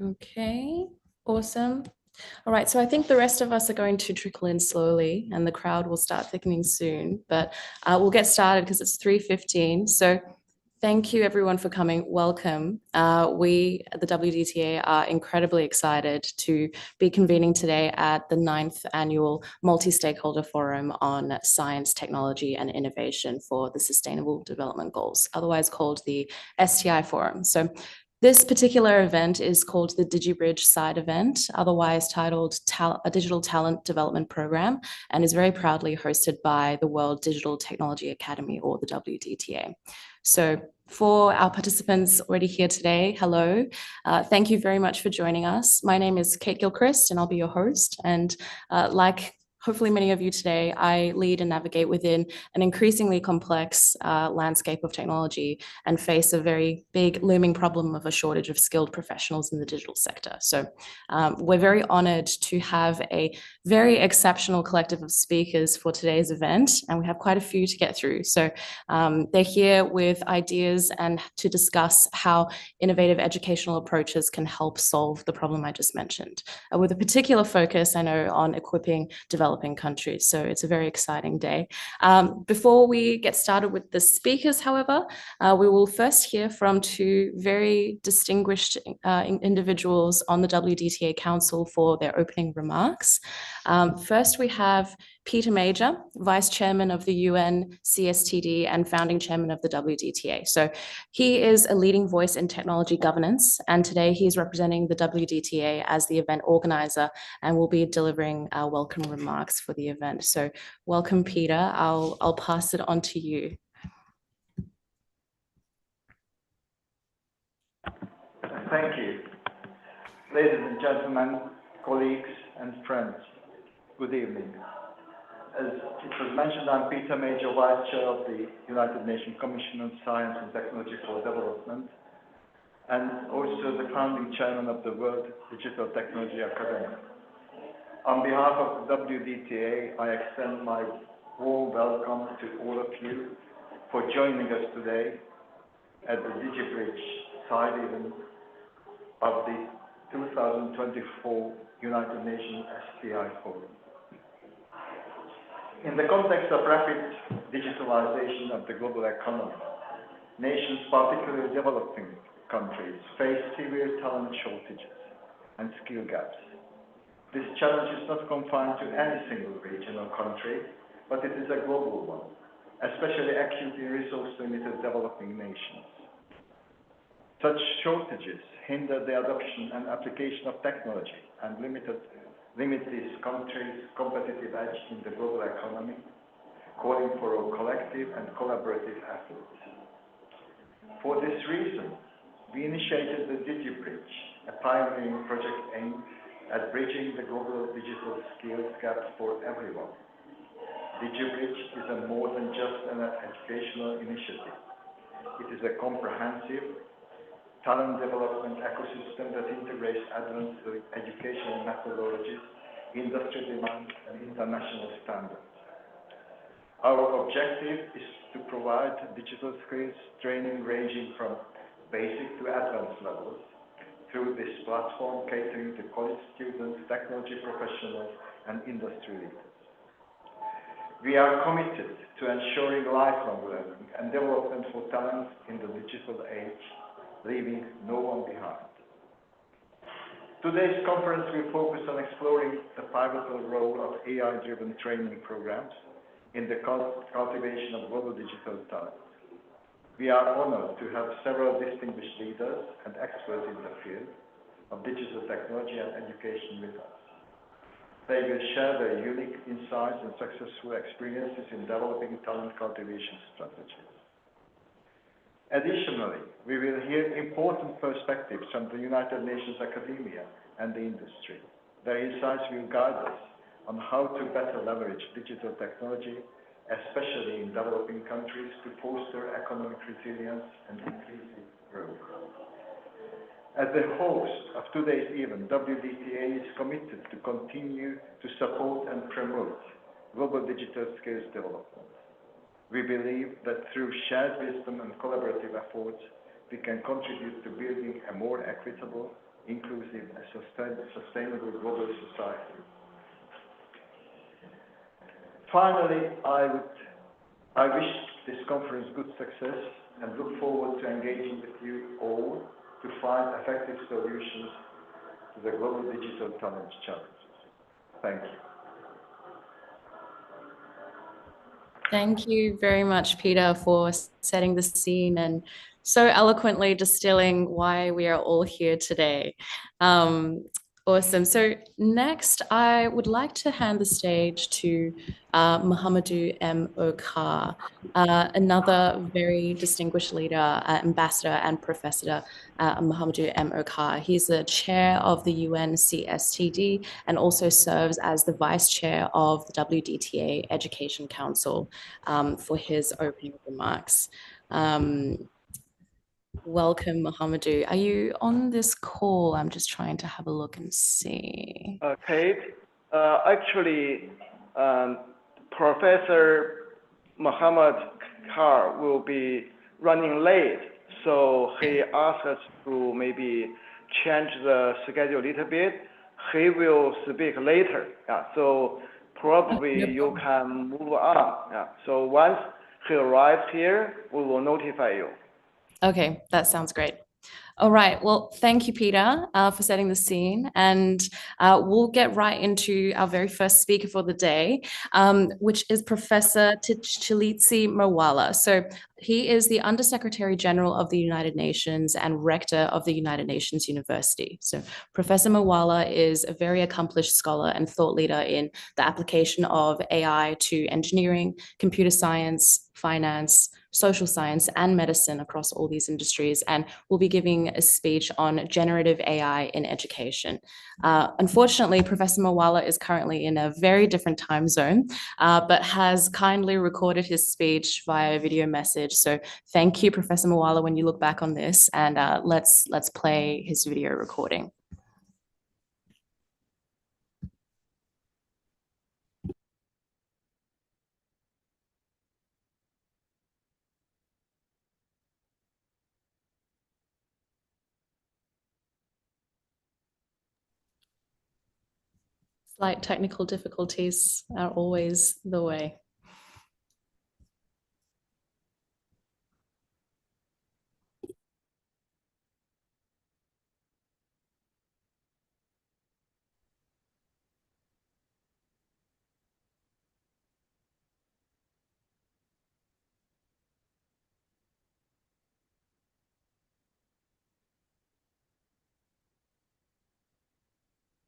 Okay, awesome. All right, so I think the rest of us are going to trickle in slowly and the crowd will start thickening soon, but we'll get started because it's 3:15. So thank you everyone for coming. Welcome. We at the WDTA are incredibly excited to be convening today at the 9th Annual Multi-Stakeholder Forum on Science, Technology and Innovation for the Sustainable Development Goals, otherwise called the STI Forum. So this particular event is called the DigiBridge Side Event, otherwise titled a Digital Talent Development Program, and is very proudly hosted by the World Digital Technology Academy, or the WDTA. So for our participants already here today, hello. Thank you very much for joining us. My name is Kate Gilchrist and I'll be your host. And like hopefully many of you today, I lead and navigate within an increasingly complex landscape of technology and face a very big looming problem of a shortage of skilled professionals in the digital sector. So we're very honored to have a very exceptional collective of speakers for today's event, and we have quite a few to get through. So they're here with ideas and to discuss how innovative educational approaches can help solve the problem I just mentioned, with a particular focus, I know, on equipping developing countries. So it's a very exciting day. Before we get started with the speakers, however, we will first hear from two very distinguished individuals on the WDTA Council for their opening remarks. First, we have Peter Major, Vice Chairman of the UN CSTD and founding chairman of the WDTA. So he is a leading voice in technology governance, and today he's representing the WDTA as the event organizer and will be delivering welcome remarks for the event. So welcome, Peter. I'll pass it on to you. Thank you. Ladies and gentlemen, colleagues and friends, good evening. As it was mentioned, I'm Peter Major, Vice Chair of the United Nations Commission on Science and Technology for Development, and also the founding chairman of the World Digital Technology Academy. On behalf of the WDTA, I extend my warm welcome to all of you for joining us today at the DigiBridge side event of the 2024 United Nations STI Forum. In the context of rapid digitalization of the global economy, nations, particularly developing countries, face severe talent shortages and skill gaps. This challenge is not confined to any single region or country, but it is a global one, especially acute in resource-limited developing nations. Such shortages hinder the adoption and application of technology and limit these countries' competitive edge in the global economy, calling for a collective and collaborative effort. For this reason, we initiated the DigiBridge, a pioneering project aimed at bridging the global digital skills gap for everyone. DigiBridge is a more than just an educational initiative. It is a comprehensive talent development ecosystem that integrates advanced educational methodologies, industry demand, and international standards. Our objective is to provide digital skills training ranging from basic to advanced levels through this platform catering to college students, technology professionals, and industry leaders. We are committed to ensuring lifelong learning and development for talent in the digital age, leaving no one behind. Today's conference will focus on exploring the pivotal role of AI-driven training programs in the cultivation of global digital talent. We are honored to have several distinguished leaders and experts in the field of digital technology and education with us. They will share their unique insights and successful experiences in developing talent cultivation strategies. Additionally, we will hear important perspectives from the United Nations academia and the industry. Their insights will guide us on how to better leverage digital technology, especially in developing countries, to foster economic resilience and inclusive growth. As the host of today's event, WDTA is committed to continue to support and promote global digital skills development. We believe that through shared wisdom and collaborative efforts, we can contribute to building a more equitable, inclusive, inclusive and sustainable global society. Finally, I wish this conference good success and look forward to engaging with you all to find effective solutions to the global digital talent challenges. Thank you. Thank you very much, Peter, for setting the scene and so eloquently distilling why we are all here today. Awesome. So next, I would like to hand the stage to Mohamedou M. Okar, another very distinguished leader, ambassador and professor, Mohamedou M. Okar. He's the chair of the UN CSTD and also serves as the vice chair of the WDTA Education Council for his opening remarks. Welcome, Mohamedou. Are you on this call? I'm just trying to have a look and see. Kate, actually, Professor Mohamed Kar will be running late, so he asked us to maybe change the schedule a little bit. He will speak later, so probably you can move on. So once he arrives here, we will notify you. Okay, that sounds great. All right. Well, thank you, Peter, for setting the scene. And we'll get right into our very first speaker for the day, which is Professor Tshilidzi Marwala. So he is the Undersecretary General of the United Nations and Rector of the United Nations University. So Professor Marwala is a very accomplished scholar and thought leader in the application of AI to engineering, computer science, finance, social science, and medicine across all these industries, and will be giving a speech on generative AI in education. Unfortunately, Professor Marwala is currently in a very different time zone, but has kindly recorded his speech via video message. So thank you, Professor Marwala, when you look back on this, and let's play his video recording. Slight technical difficulties are always the way.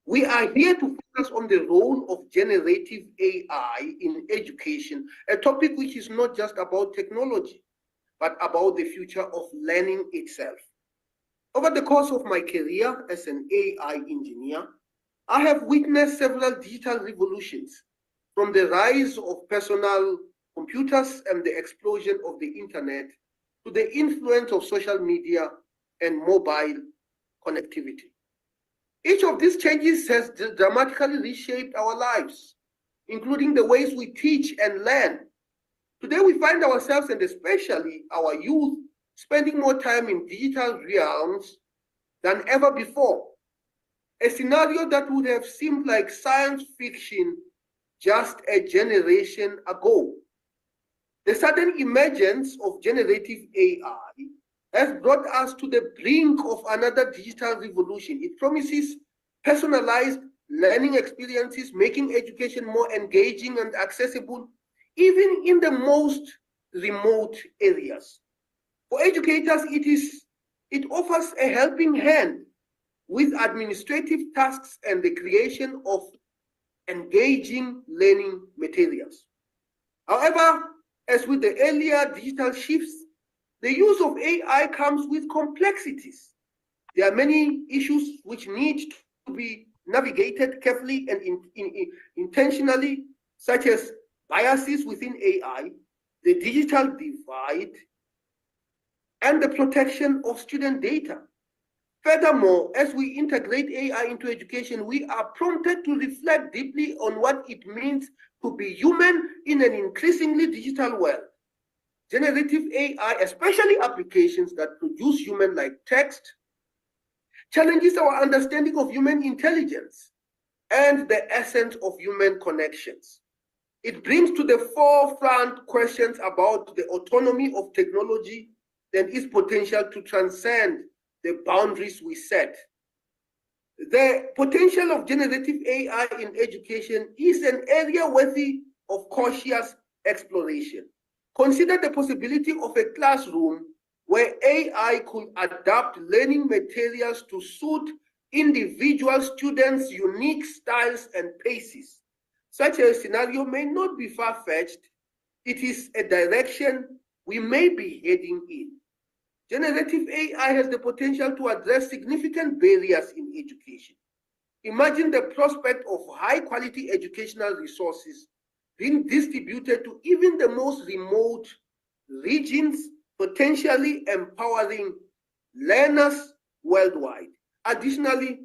We are here to focus on the role of generative AI in education, a topic which is not just about technology, but about the future of learning itself. Over the course of my career as an AI engineer, I have witnessed several digital revolutions, from the rise of personal computers and the explosion of the internet to the influence of social media and mobile connectivity. Each of these changes has dramatically reshaped our lives, including the ways we teach and learn. Today, we find ourselves, and especially our youth, spending more time in digital realms than ever before, a scenario that would have seemed like science fiction just a generation ago. The sudden emergence of generative AI has brought us to the brink of another digital revolution. It promises personalized learning experiences, making education more engaging and accessible, even in the most remote areas. For educators, it offers a helping hand with administrative tasks and the creation of engaging learning materials. However, as with the earlier digital shifts, the use of AI comes with complexities. There are many issues which need to be navigated carefully and intentionally, such as biases within AI, the digital divide, and the protection of student data. Furthermore, as we integrate AI into education, we are prompted to reflect deeply on what it means to be human in an increasingly digital world. Generative AI, especially applications that produce human-like text, challenges our understanding of human intelligence and the essence of human connections. It brings to the forefront questions about the autonomy of technology and its potential to transcend the boundaries we set. The potential of generative AI in education is an area worthy of cautious exploration. Consider the possibility of a classroom where AI could adapt learning materials to suit individual students' unique styles and paces. Such a scenario may not be far-fetched. It is a direction we may be heading in. Generative AI has the potential to address significant barriers in education. Imagine the prospect of high-quality educational resources being distributed to even the most remote regions, potentially empowering learners worldwide. Additionally,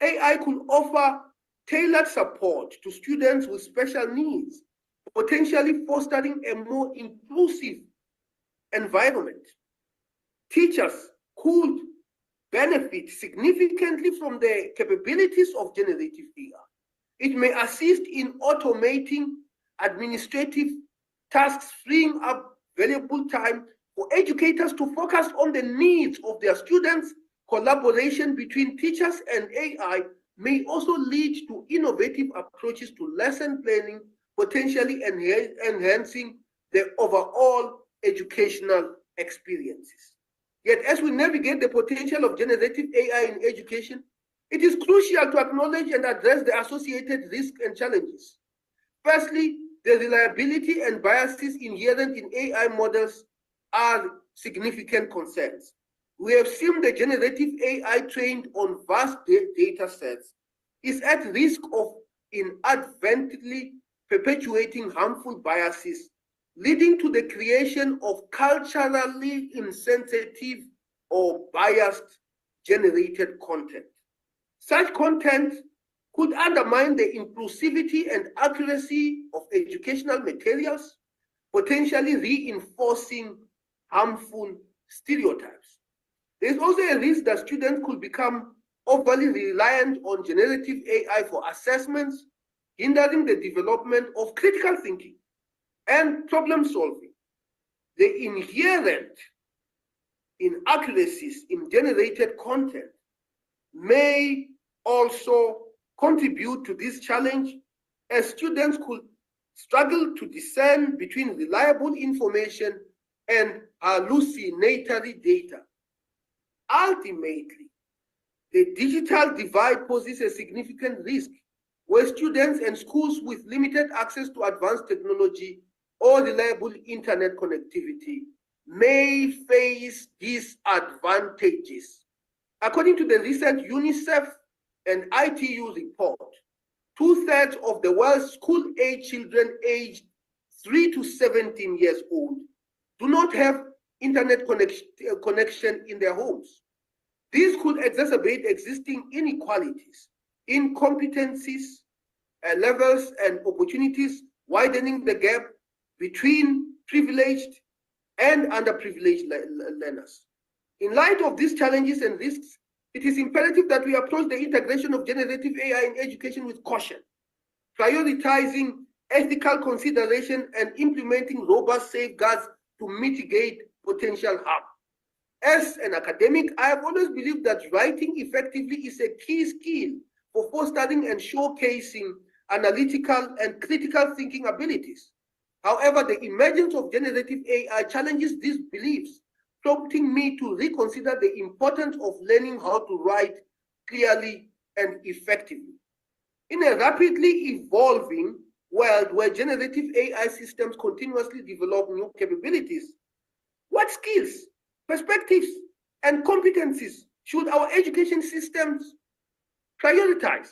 AI could offer tailored support to students with special needs, potentially fostering a more inclusive environment. Teachers could benefit significantly from the capabilities of generative AI. It may assist in automating administrative tasks, freeing up valuable time for educators to focus on the needs of their students. Collaboration between teachers and AI may also lead to innovative approaches to lesson planning, potentially enhancing the overall educational experiences. Yet, as we navigate the potential of generative AI in education, it is crucial to acknowledge and address the associated risks and challenges. Firstly, the reliability and biases inherent in AI models are significant concerns. We have seen the generative AI trained on vast data sets is at risk of inadvertently perpetuating harmful biases, leading to the creation of culturally insensitive or biased generated content. Such content could undermine the inclusivity and accuracy of educational materials, potentially reinforcing harmful stereotypes. There is also a risk that students could become overly reliant on generative AI for assessments, hindering the development of critical thinking and problem solving. The inherent inaccuracies in generated content may also contribute to this challenge, as students could struggle to discern between reliable information and hallucinatory data. Ultimately, the digital divide poses a significant risk where students and schools with limited access to advanced technology or reliable internet connectivity may face disadvantages. According to the recent UNICEF and ITU report, 2/3 of the world's school-age children aged 3 to 17 years old do not have internet connection in their homes. This could exacerbate existing inequalities, incompetencies, levels, and opportunities, widening the gap between privileged and underprivileged learners. In light of these challenges and risks, it is imperative that we approach the integration of generative AI in education with caution, prioritizing ethical consideration and implementing robust safeguards to mitigate potential harm. As an academic, I have always believed that writing effectively is a key skill for fostering and showcasing analytical and critical thinking abilities. However, the emergence of generative AI challenges these beliefs, prompting me to reconsider the importance of learning how to write clearly and effectively. In a rapidly evolving world where generative AI systems continuously develop new capabilities, what skills, perspectives, and competencies should our education systems prioritize?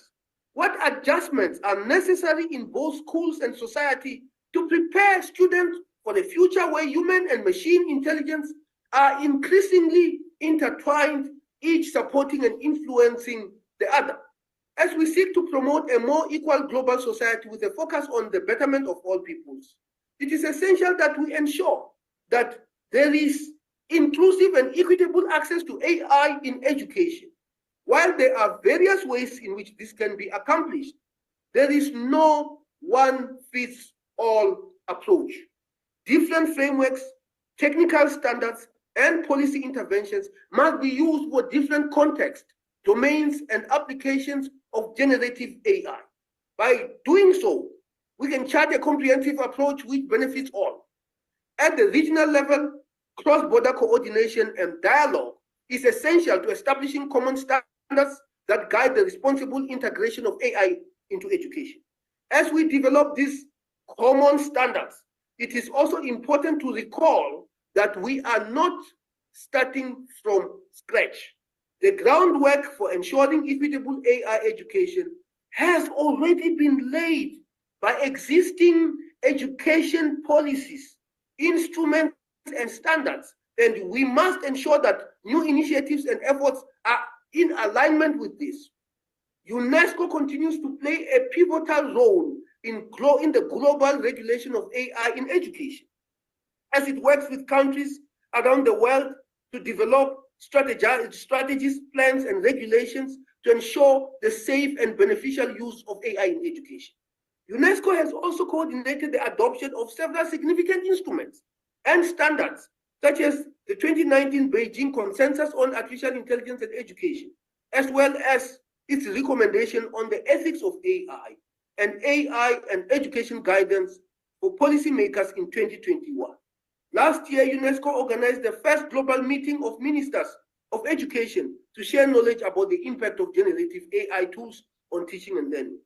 What adjustments are necessary in both schools and society to prepare students for the future where human and machine intelligence are increasingly intertwined, each supporting and influencing the other? As we seek to promote a more equal global society with a focus on the betterment of all peoples, it is essential that we ensure that there is inclusive and equitable access to AI in education. While there are various ways in which this can be accomplished, there is no one-fits-all approach. Different frameworks, technical standards, and policy interventions must be used for different contexts, domains, and applications of generative AI. By doing so, we can chart a comprehensive approach which benefits all. At the regional level, cross-border coordination and dialogue is essential to establishing common standards that guide the responsible integration of AI into education. As we develop these common standards, it is also important to recall that we are not starting from scratch. The groundwork for ensuring equitable AI education has already been laid by existing education policies, instruments, and standards, and we must ensure that new initiatives and efforts are in alignment with this. UNESCO continues to play a pivotal role in the global regulation of AI in education, as it works with countries around the world to develop strategies, plans, and regulations to ensure the safe and beneficial use of AI in education. UNESCO has also coordinated the adoption of several significant instruments and standards, such as the 2019 Beijing Consensus on Artificial Intelligence and Education, as well as its recommendation on the ethics of AI and education guidance for policymakers in 2021. Last year, UNESCO organized the first global meeting of ministers of education to share knowledge about the impact of generative AI tools on teaching and learning.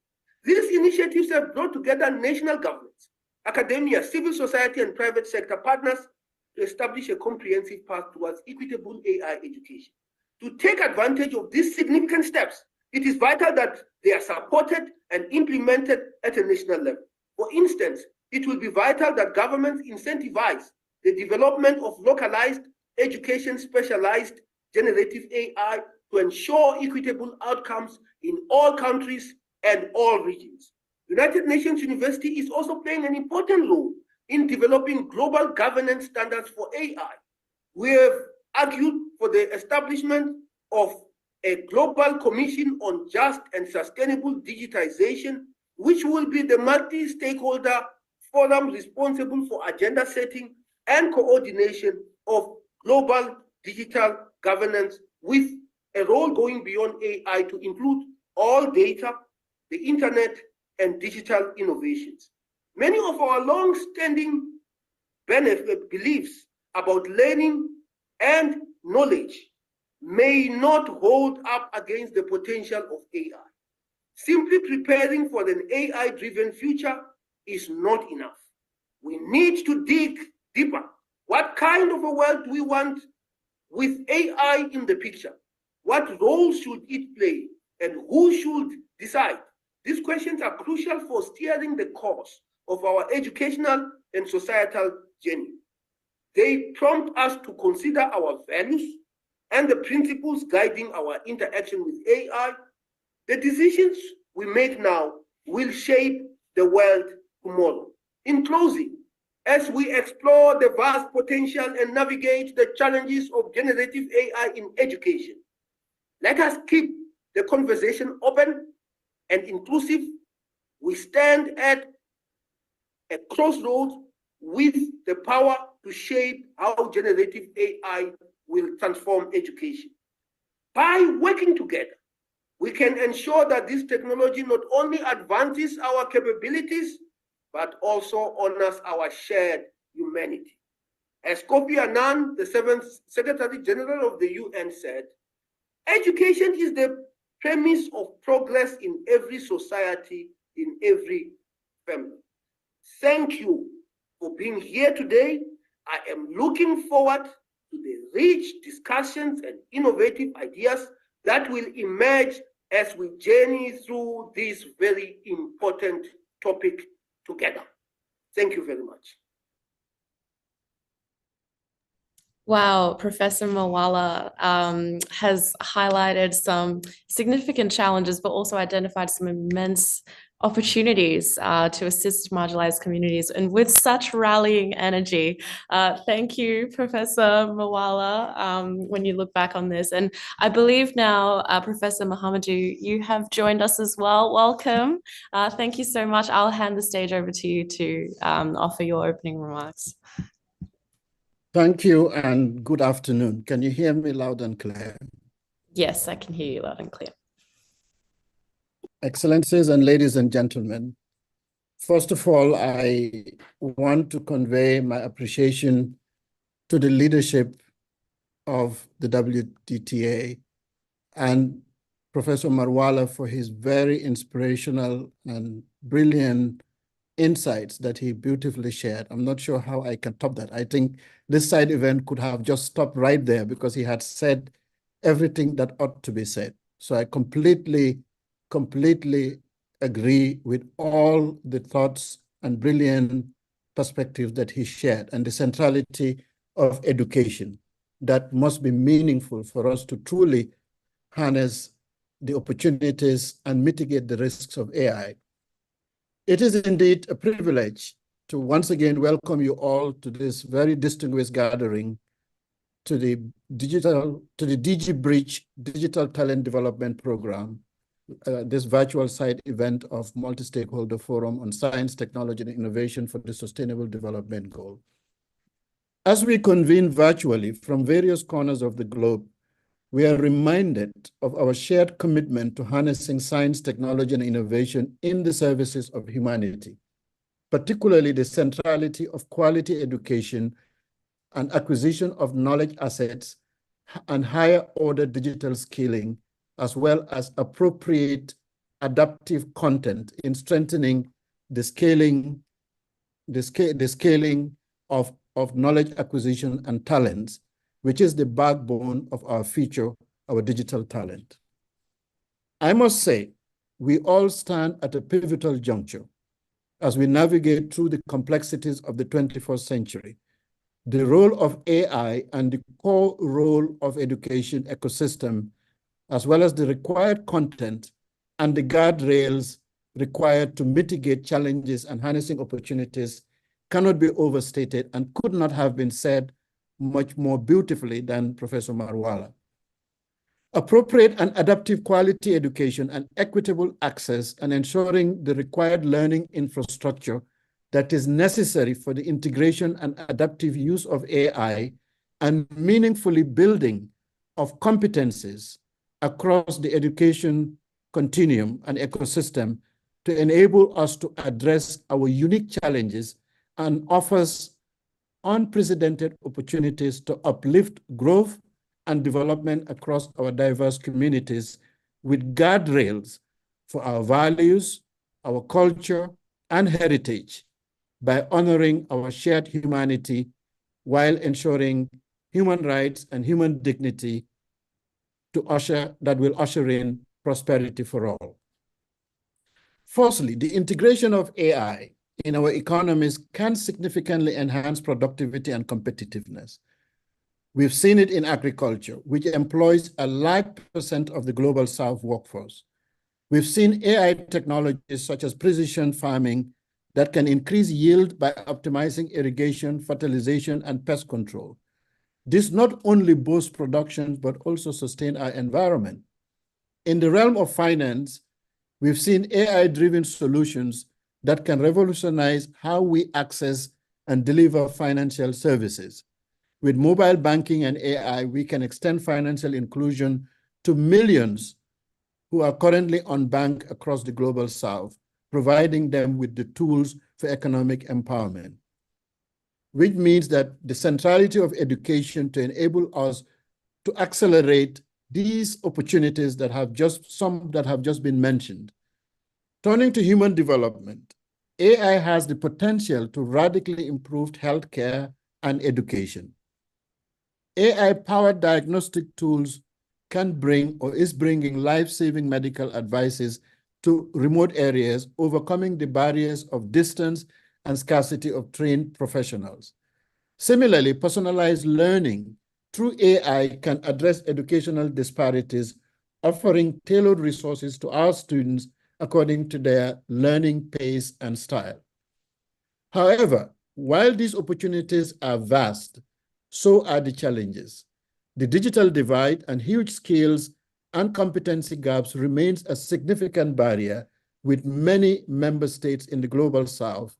These initiatives have brought together national governments, academia, civil society, and private sector partners to establish a comprehensive path towards equitable AI education. To take advantage of these significant steps, it is vital that they are supported and implemented at a national level. For instance, it will be vital that governments incentivize the development of localized education specialized generative AI to ensure equitable outcomes in all countries and all regions. United Nations University is also playing an important role in developing global governance standards for AI. We have argued for the establishment of a global commission on just and sustainable digitization, which will be the multi-stakeholder forum responsible for agenda setting and coordination of global digital governance, with a role going beyond AI to include all data, the internet, and digital innovations. Many of our long-standing beliefs about learning and knowledge may not hold up against the potential of AI. Simply preparing for an AI-driven future is not enough. We need to dig deeper. What kind of a world do we want with AI in the picture? What role should it play, and who should decide? These questions are crucial for steering the course of our educational and societal journey. They prompt us to consider our values and the principles guiding our interaction with AI. The decisions we make now will shape the world tomorrow. In closing, as we explore the vast potential and navigate the challenges of generative AI in education, let us keep the conversation open and inclusive. We stand at a crossroads with the power to shape how generative AI will transform education. By working together, we can ensure that this technology not only advances our capabilities, but also honors our shared humanity. As Kofi Annan, the 7th Secretary General of the UN, said, education is the premise of progress in every society, in every family. Thank you for being here today. I am looking forward to the rich discussions and innovative ideas that will emerge as we journey through this very important topic together. Thank you very much. Wow, Professor Mawala has highlighted some significant challenges, but also identified some immense opportunities to assist marginalized communities, and with such rallying energy. Thank you, Professor Mawala, when you look back on this. And I believe now, Professor Mahamadou, you have joined us as well. Welcome. Thank you so much. I'll hand the stage over to you to offer your opening remarks. Thank you and good afternoon. Can you hear me loud and clear? Yes, I can hear you loud and clear. Excellencies and ladies and gentlemen, first of all, I want to convey my appreciation to the leadership of the WDTA and Professor Marwala for his very inspirational and brilliant insights that he beautifully shared. I'm not sure how I can top that. I think this side event could have just stopped right there because he had said everything that ought to be said. So I completely agree with all the thoughts and brilliant perspectives that he shared and the centrality of education that must be meaningful for us to truly harness the opportunities and mitigate the risks of AI. It is indeed a privilege to once again welcome you all to this very distinguished gathering to the DigiBridge Digital Talent Development Program, this virtual side event of multi-stakeholder forum on science, technology, and innovation for the Sustainable Development Goal. As we convene virtually from various corners of the globe, we are reminded of our shared commitment to harnessing science, technology, and innovation in the services of humanity, particularly the centrality of quality education and acquisition of knowledge assets and higher order digital skilling, as well as appropriate adaptive content in strengthening the scaling of knowledge acquisition and talents, which is the backbone of our future, our digital talent. I must say, we all stand at a pivotal juncture as we navigate through the complexities of the 21st century. The role of AI and the core role of education ecosystem, as well as the required content and the guardrails required to mitigate challenges and harnessing opportunities, cannot be overstated and could not have been said much more beautifully than Professor Marwala. Appropriate and adaptive quality education and equitable access and ensuring the required learning infrastructure that is necessary for the integration and adaptive use of AI and meaningfully building of competencies across the education continuum and ecosystem to enable us to address our unique challenges and offers unprecedented opportunities to uplift growth and development across our diverse communities with guardrails for our values, our culture, and heritage by honoring our shared humanity while ensuring human rights and human dignity that will usher in prosperity for all. Firstly, the integration of AI in our economies can significantly enhance productivity and competitiveness. We've seen it in agriculture, which employs a large percent of the global South workforce. We've seen AI technologies such as precision farming that can increase yield by optimizing irrigation, fertilization, and pest control. This not only boosts production, but also sustain our environment. In the realm of finance, we've seen AI-driven solutions that can revolutionize how we access and deliver financial services. With mobile banking and AI, we can extend financial inclusion to millions who are currently unbanked across the global South, providing them with the tools for economic empowerment, which means that the centrality of education to enable us to accelerate these opportunities that have just been mentioned. Turning to human development, AI has the potential to radically improve healthcare and education. AI-powered diagnostic tools can bring or is bringing life-saving medical advices to remote areas, overcoming the barriers of distance and scarcity of trained professionals. Similarly, personalized learning through AI can address educational disparities, offering tailored resources to our students according to their learning pace and style. However, while these opportunities are vast, so are the challenges. The digital divide and huge skills and competency gaps remains a significant barrier with many member states in the global south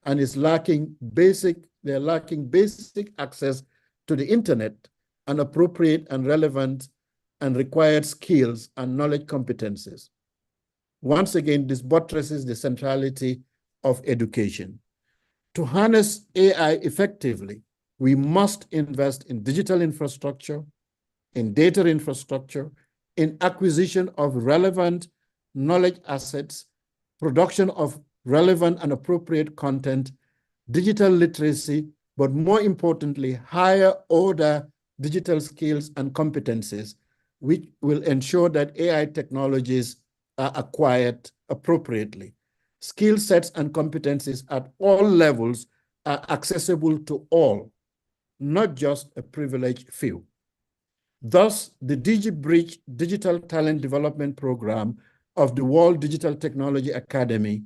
and they're lacking basic access to the internet and appropriate and relevant and required skills and knowledge competencies. Once again, this buttresses the centrality of education. To harness AI effectively, we must invest in digital infrastructure, in data infrastructure, in acquisition of relevant knowledge assets, production of relevant and appropriate content, digital literacy, but more importantly, higher order digital skills and competencies, which will ensure that AI technologies are acquired appropriately. Skill sets and competencies at all levels are accessible to all, not just a privileged few. Thus, the DigiBridge Digital Talent Development Program of the World Digital Technology Academy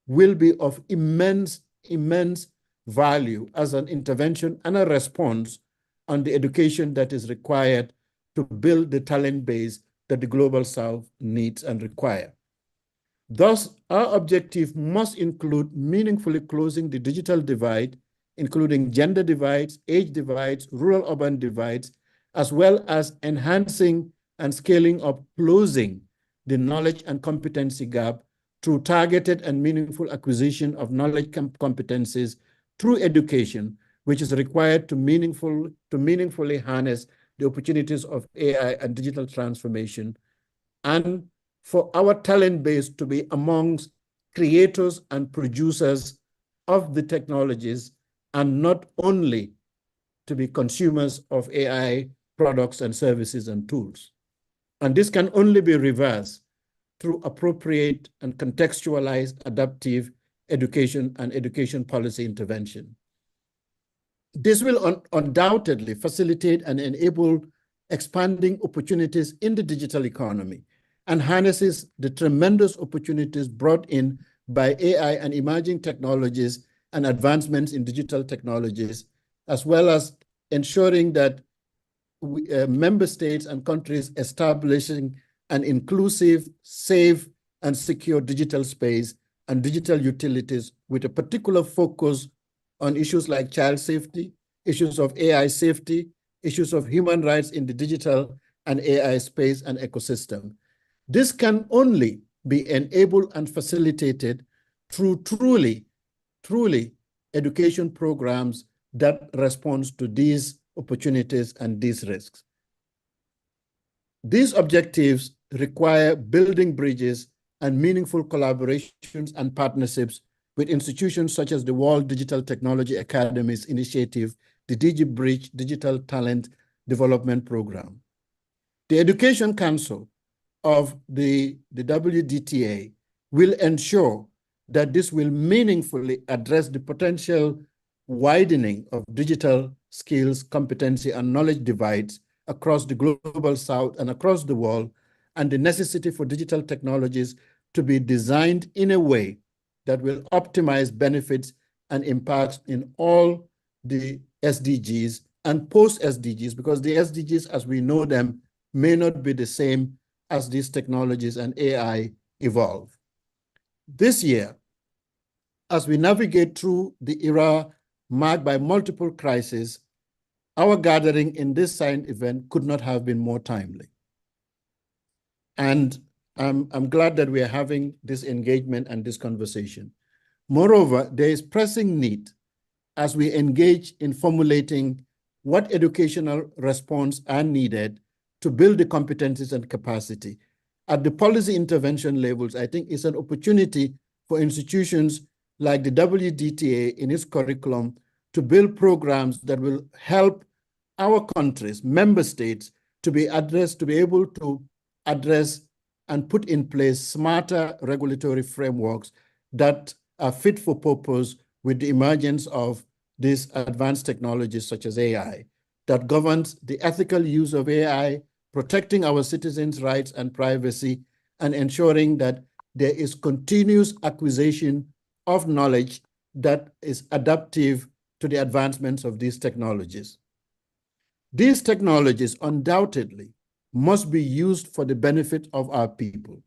will be of immense value as an intervention and a response on the education that is required to build the talent base that the Global South needs and require. Thus, our objective must include meaningfully closing the digital divide, including gender divides, age divides, rural-urban divides, as well as enhancing and scaling up closing the knowledge and competency gap through targeted and meaningful acquisition of knowledge competencies through education, which is required to meaningfully harness the opportunities of AI and digital transformation, and for our talent base to be amongst creators and producers of the technologies and not only to be consumers of AI products and services and tools. And this can only be reversed through appropriate and contextualized adaptive education and education policy intervention. This will undoubtedly facilitate and enable expanding opportunities in the digital economy and harnesses the tremendous opportunities brought in by AI and emerging technologies and advancements in digital technologies, as well as ensuring that member states and countries establishing an inclusive, safe, and secure digital space and digital utilities with a particular focus on issues like child safety, issues of AI safety, issues of human rights in the digital and AI space and ecosystem. This can only be enabled and facilitated through truly education programs that respond to these opportunities and these risks. These objectives require building bridges and meaningful collaborations and partnerships with institutions such as the World Digital Technology Academy's initiative, the DigiBridge Digital Talent Development Program. The Education Council of the WDTA will ensure that this will meaningfully address the potential widening of digital skills, competency, and knowledge divides across the global south and across the world, and the necessity for digital technologies to be designed in a way that will optimize benefits and impacts in all the SDGs and post-SDGs, because the SDGs as we know them may not be the same as these technologies and AI evolve. This year, as we navigate through the era marked by multiple crises, our gathering in this science event could not have been more timely. And I'm glad that we are having this engagement and this conversation. Moreover, there is pressing need as we engage in formulating what educational response are needed to build the competencies and capacity. At the policy intervention levels, I think it's an opportunity for institutions like the WDTA in its curriculum to build programs that will help our countries, member states, to be able to address and put in place smarter regulatory frameworks that are fit for purpose with the emergence of these advanced technologies such as AI, that governs the ethical use of AI, protecting our citizens' rights and privacy, and ensuring that there is continuous acquisition of knowledge that is adaptive to the advancements of these technologies. These technologies undoubtedly must be used for the benefit of our people.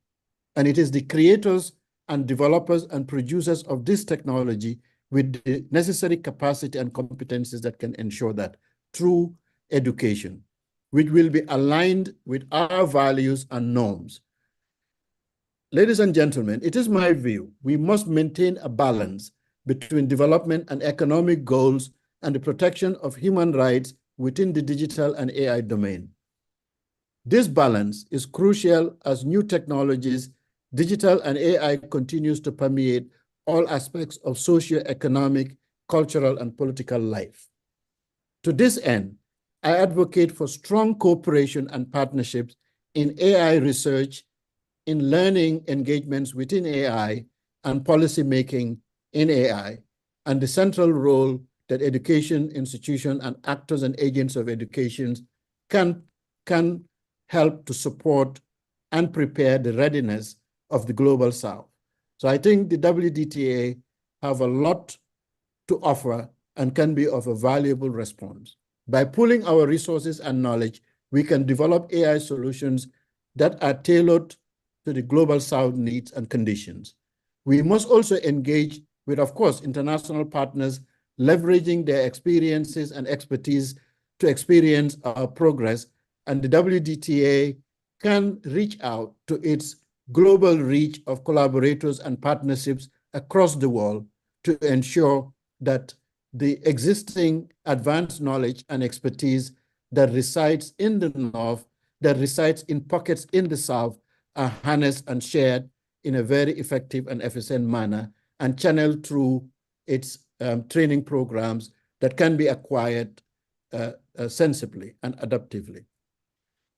And it is the creators and developers and producers of this technology with the necessary capacity and competencies that can ensure that through education, which will be aligned with our values and norms. Ladies and gentlemen, it is my view we must maintain a balance between development and economic goals and the protection of human rights within the digital and AI domain. This balance is crucial as new technologies, digital and AI continues to permeate all aspects of socio-economic, cultural, and political life. To this end, I advocate for strong cooperation and partnerships in AI research, in learning engagements within AI, and policymaking in AI, and the central role that education institutions and actors and agents of education can help to support and prepare the readiness of the Global South. So I think the WDTA have a lot to offer and can be of a valuable response. By pooling our resources and knowledge, we can develop AI solutions that are tailored to the Global South needs and conditions. We must also engage with, of course, international partners, leveraging their experiences and expertise to experience our progress, and the WDTA can reach out to its global reach of collaborators and partnerships across the world to ensure that the existing advanced knowledge and expertise that resides in the North, that resides in pockets in the South, are harnessed and shared in a very effective and efficient manner and channeled through its training programs that can be acquired sensibly and adaptively.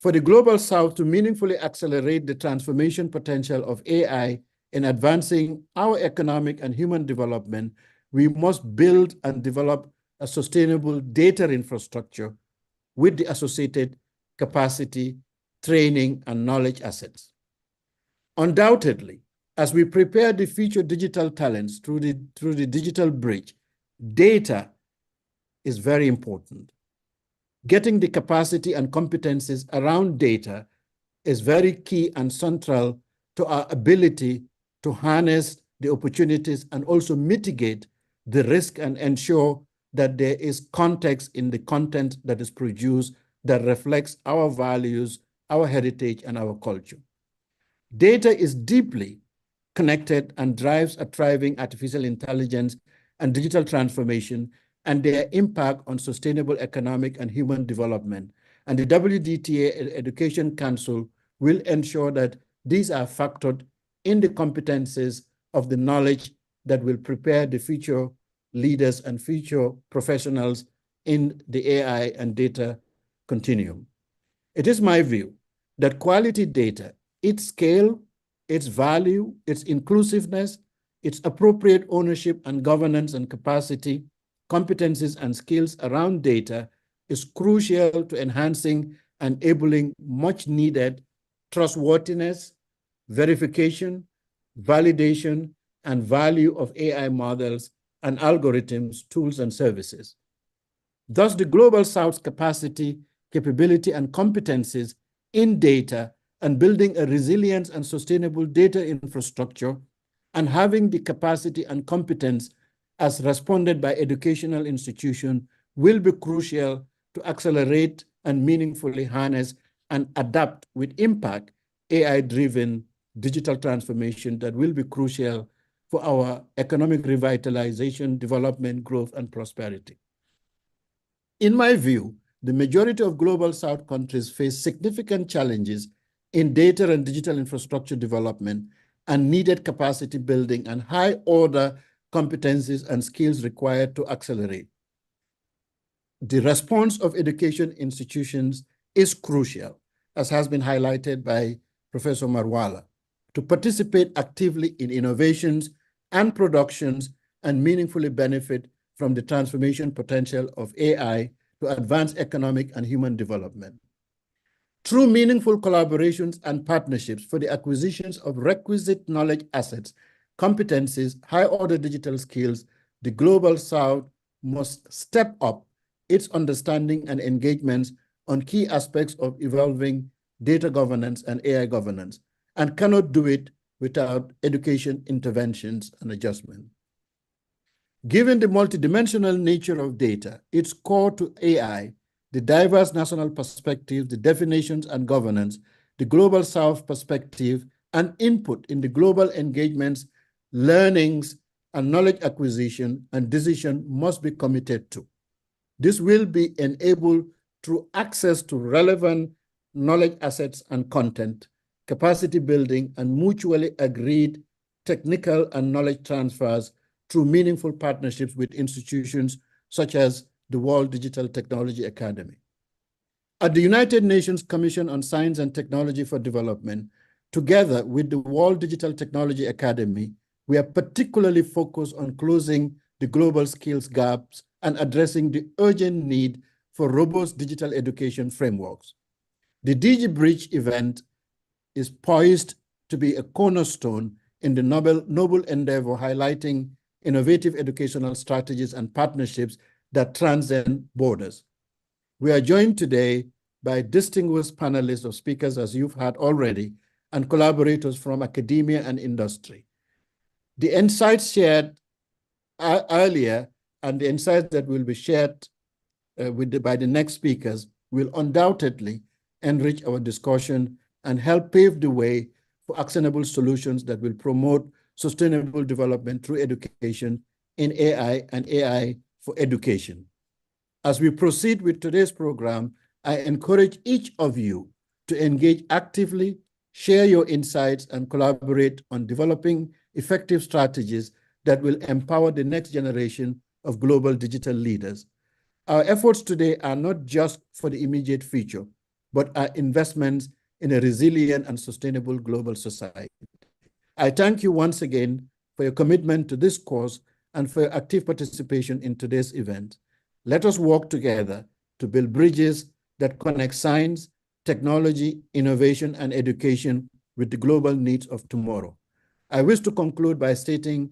For the Global South to meaningfully accelerate the transformation potential of AI in advancing our economic and human development, we must build and develop a sustainable data infrastructure with the associated capacity, training, and knowledge assets. Undoubtedly, as we prepare the future digital talents through the digital bridge, data is very important. Getting the capacity and competencies around data is very key and central to our ability to harness the opportunities and also mitigate the risk and ensure that there is context in the content that is produced that reflects our values, our heritage, and our culture. Data is deeply connected and drives a thriving artificial intelligence and digital transformation and their impact on sustainable economic and human development. And the WDTA Education Council will ensure that these are factored in the competencies of the knowledge that will prepare the future leaders and future professionals in the AI and data continuum. It is my view that quality data, its scale, its value, its inclusiveness, its appropriate ownership and governance and capacity, competencies and skills around data is crucial to enhancing and enabling much needed trustworthiness, verification, validation, and value of AI models and algorithms, tools, and services. Thus, the Global South's capacity, capability, and competencies in data and building a resilient and sustainable data infrastructure and having the capacity and competence as responded by educational institutions will be crucial to accelerate and meaningfully harness and adapt with impact AI-driven digital transformation that will be crucial for our economic revitalization, development, growth, and prosperity. In my view, the majority of Global South countries face significant challenges in data and digital infrastructure development and needed capacity building and high-order competencies and skills required to accelerate. The response of education institutions is crucial, as has been highlighted by Professor Marwala, to participate actively in innovations and productions and meaningfully benefit from the transformation potential of AI to advance economic and human development. Through meaningful collaborations and partnerships for the acquisitions of requisite knowledge assets, competencies, high-order digital skills, the Global South must step up its understanding and engagements on key aspects of evolving data governance and AI governance, and cannot do it without education interventions and adjustment. Given the multidimensional nature of data, its core to AI, the diverse national perspectives, the definitions and governance, the Global South perspective, and input in the global engagements, learnings, and knowledge acquisition and decision must be committed to. This will be enabled through access to relevant knowledge assets and content, capacity building, and mutually agreed technical and knowledge transfers through meaningful partnerships with institutions such as the World Digital Technology Academy. At the United Nations Commission on Science and Technology for Development, together with the World Digital Technology Academy, we are particularly focused on closing the global skills gaps and addressing the urgent need for robust digital education frameworks. The DigiBridge event is poised to be a cornerstone in the noble endeavor highlighting innovative educational strategies and partnerships that transcend borders. We are joined today by distinguished panelists of speakers, as you've heard already, and collaborators from academia and industry. The insights shared earlier and the insights that will be shared by the next speakers will undoubtedly enrich our discussion and help pave the way for actionable solutions that will promote sustainable development through education in AI and AI for education. As we proceed with today's program, I encourage each of you to engage actively, share your insights, and collaborate on developing effective strategies that will empower the next generation of global digital leaders. Our efforts today are not just for the immediate future, but are investments in a resilient and sustainable global society. I thank you once again for your commitment to this cause and for your active participation in today's event. Let us work together to build bridges that connect science, technology, innovation, and education with the global needs of tomorrow. I wish to conclude by emphasizing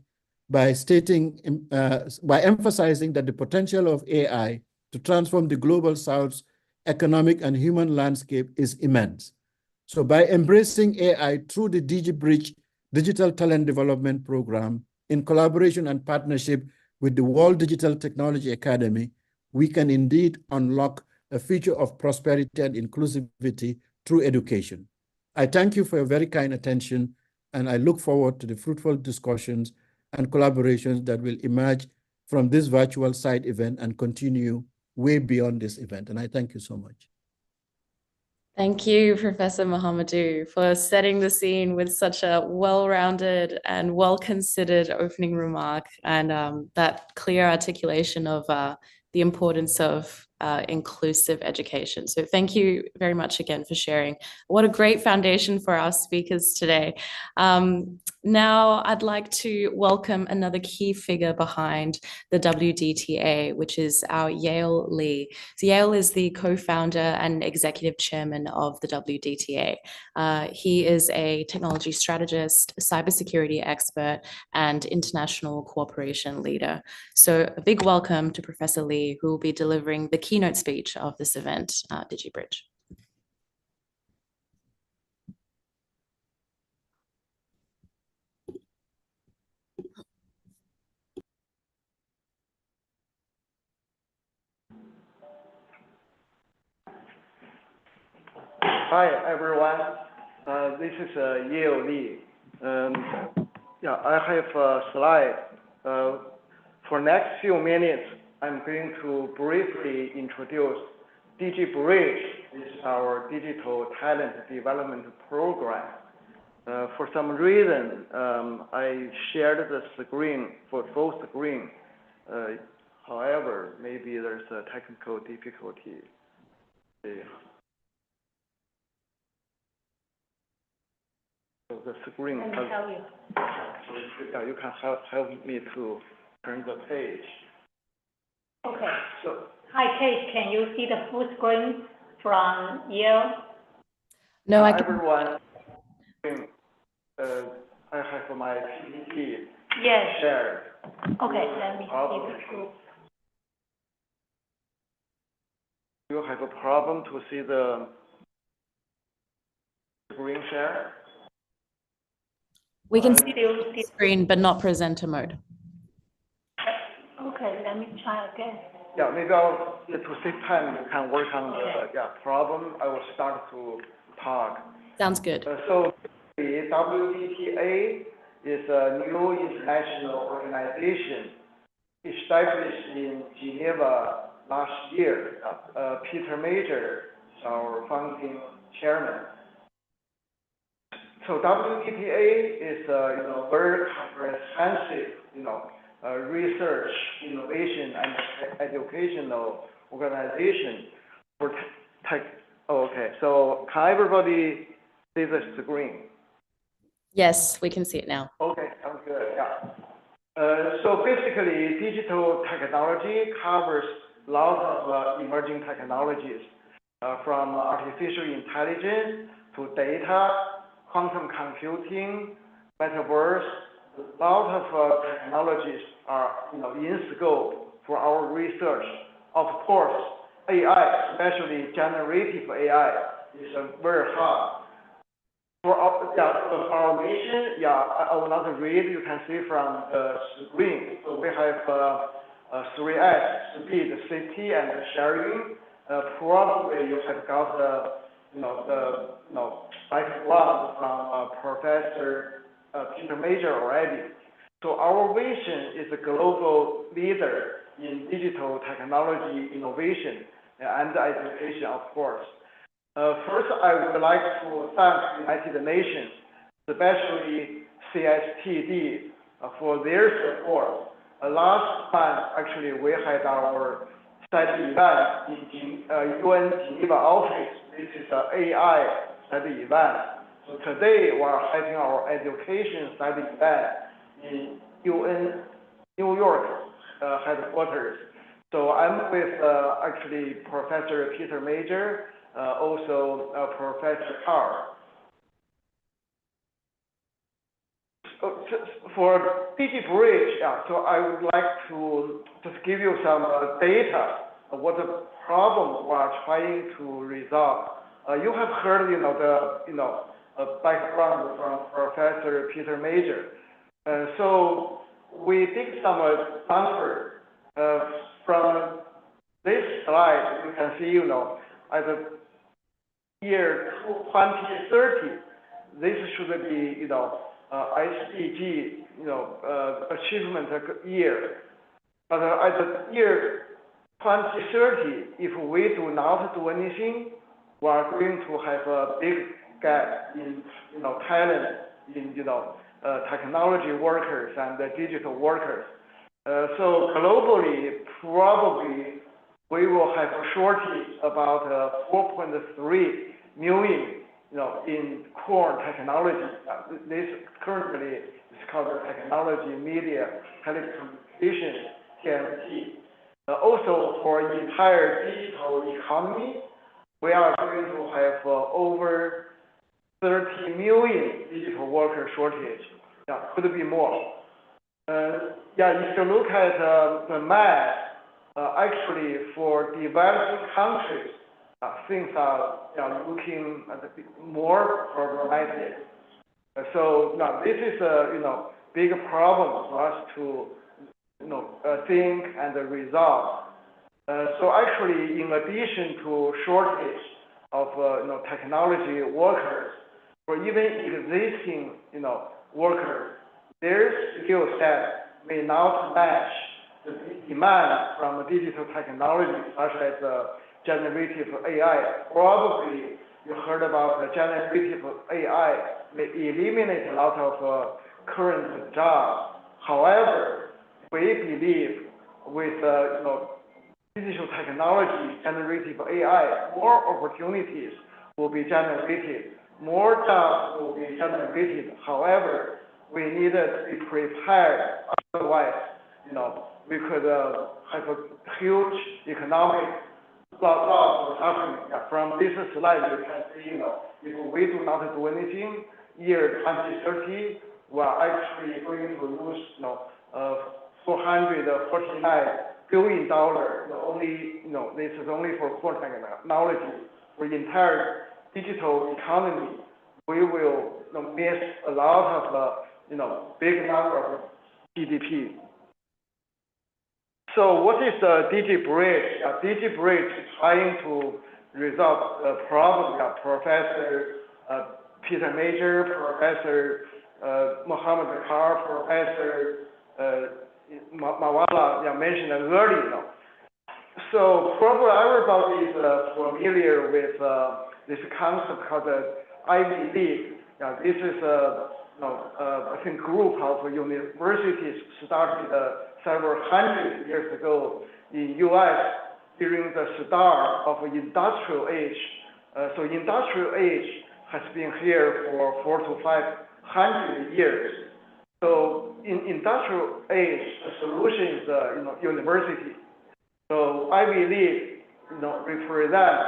that the potential of AI to transform the Global South's economic and human landscape is immense. So by embracing AI through the DigiBridge Digital Talent Development Program in collaboration and partnership with the World Digital Technology Academy, we can indeed unlock a future of prosperity and inclusivity through education. I thank you for your very kind attention, and I look forward to the fruitful discussions and collaborations that will emerge from this virtual side event and continue way beyond this event. And I thank you so much. Thank you, Professor Mohamedou, for setting the scene with such a well-rounded and well-considered opening remark and that clear articulation of the importance of inclusive education. So thank you very much again for sharing. What a great foundation for our speakers today. Now I'd like to welcome another key figure behind the WDTA, which is our Yale Lee. So Yale is the co-founder and executive chairman of the WDTA. He is a technology strategist, cybersecurity expert, and international cooperation leader. So a big welcome to Professor Lee, who will be delivering the keynote speech of this event, DigiBridge. Hi, everyone. This is Yale Lee. I have a slide. For next few minutes, I'm going to briefly introduce DigiBridge. This is our digital talent development program. For some reason, I shared the screen for full screen. However, maybe there's a technical difficulty. So the screen. Let me tell you. Yeah, you can help me to turn the page. Okay. So, Hi, Kate. Can you see the full screen from Yale? No, I can. Everyone, I have my PPT Yes. shared. Okay, let me see the group. Do you have a problem to see the screen share? We can see Still, the screen, but not presenter mode. okay, let me try again. Yeah, maybe to save time, you can work on the problem. I will start to talk. Sounds good. So the WDTA is a new international organization established in Geneva last year. Peter Major is our founding chairman. So WDTA is very comprehensive, research, innovation, and educational organization for tech. Oh, okay, so can everybody see the screen? Yes, we can see it now. Okay, sounds good. Yeah. So basically, digital technology covers lots of emerging technologies, from artificial intelligence to data, quantum computing, metaverse. A lot of technologies are, in scope for our research. Of course, AI, especially generative AI, is very hot. For our mission, I will not read. You can see from the screen. So we have 3S: speed, safety, and sharing. Probably you have got the background from Professor Peter Major already. So our vision is a global leader in digital technology innovation and education, of course. First, I would like to thank the United Nations, especially CSTD, for their support. Last month, actually, we had our study event in UN Geneva office. This is an AI study event. So today, we are having our education study event in UN New York headquarters. So I'm with actually Professor Peter Major, also Professor Carr. For DigiBridge, so I would like to just give you some data of what the problem we are trying to resolve. You have heard, the background from Professor Peter Major. So we did some numbers from this slide. You can see, at the year 2030, this should be, SDG, achievement year. But at the year 2030, if we do not do anything, we are going to have a big gap in, talent, in, technology workers and digital workers. So globally, probably we will have a shortage about 4.3 million, in core technology. This currently is called technology, media, telecommunications, TMT. Also, for entire digital economy, we are going to have over 30 million digital worker shortage. Could be more. If you look at the map, actually for developing countries, things are looking a bit more problematic. So now this is a big problem for us to think and resolve. So actually, in addition to shortage of technology workers, for even existing workers, their skill set may not match the demand from digital technology, such as generative AI. Probably you heard about the generative AI may eliminate a lot of current jobs. However, we believe with digital technology, generative AI, more opportunities will be generated, more jobs will be generated. However, we need to be prepared. Otherwise, we could have a huge economic lot of happening. Yeah, from this slide, you can see, if we do not do anything, year 2030, we are actually going to lose, $449 billion. Only, this is only for core technology. For the entire digital economy, we will miss a lot of, big number of GDP. So what is the DigiBridge? DigiBridge is trying to resolve the problem that Professor Peter Major, Professor Mohammed Kar, Professor Mawala mentioned earlier. So probably everybody is familiar with this concept called the Ivy League. This is I think group of universities started several hundred years ago in U.S. during the start of industrial age. So industrial age has been here for 400 to 500 years. So in industrial age, the solution is university. So Ivy League, represent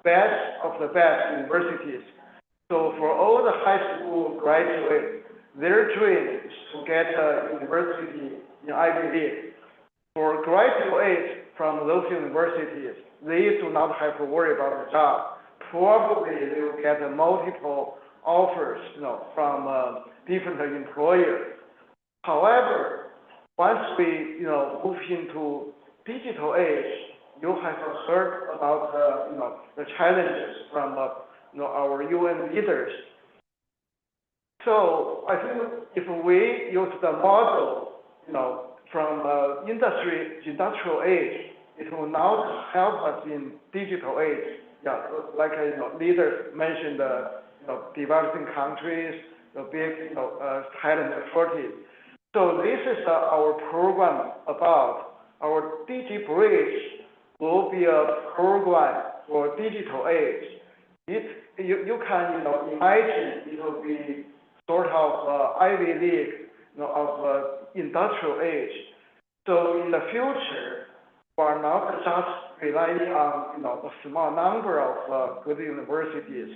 best of the best universities. So for all the high school graduates, their dream is to get a university in Ivy League. For graduates from those universities, they do not have to worry about the job. Probably they will get multiple offers, from different employers. However, once we, move into digital age, you have heard about, the challenges from, our UN leaders. So I think if we use the model, from industrial age, it will now help us in digital age. Yeah, like leaders mentioned, developing countries, the big talent shortage. So this is our program about. Our DigiBridge will be a program for digital age. You can imagine it will be sort of Ivy League of industrial age. So in the future, we are not just relying on a small number of good universities.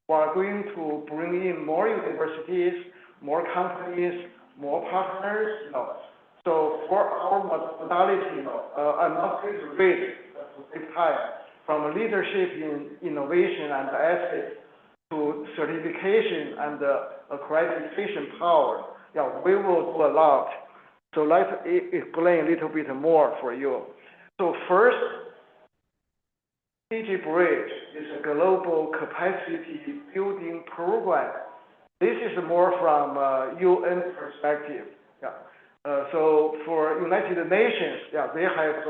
We are going to bring in more universities, more companies, more partners. So for our modality, I'm not going to read to save time, from leadership in innovation and ethics to certification and accreditation power. Yeah, we will do a lot. So let's explain a little bit more for you. So first, DigiBridge is a global capacity building program. This is more from UN perspective. Yeah. So for United Nations, yeah, they have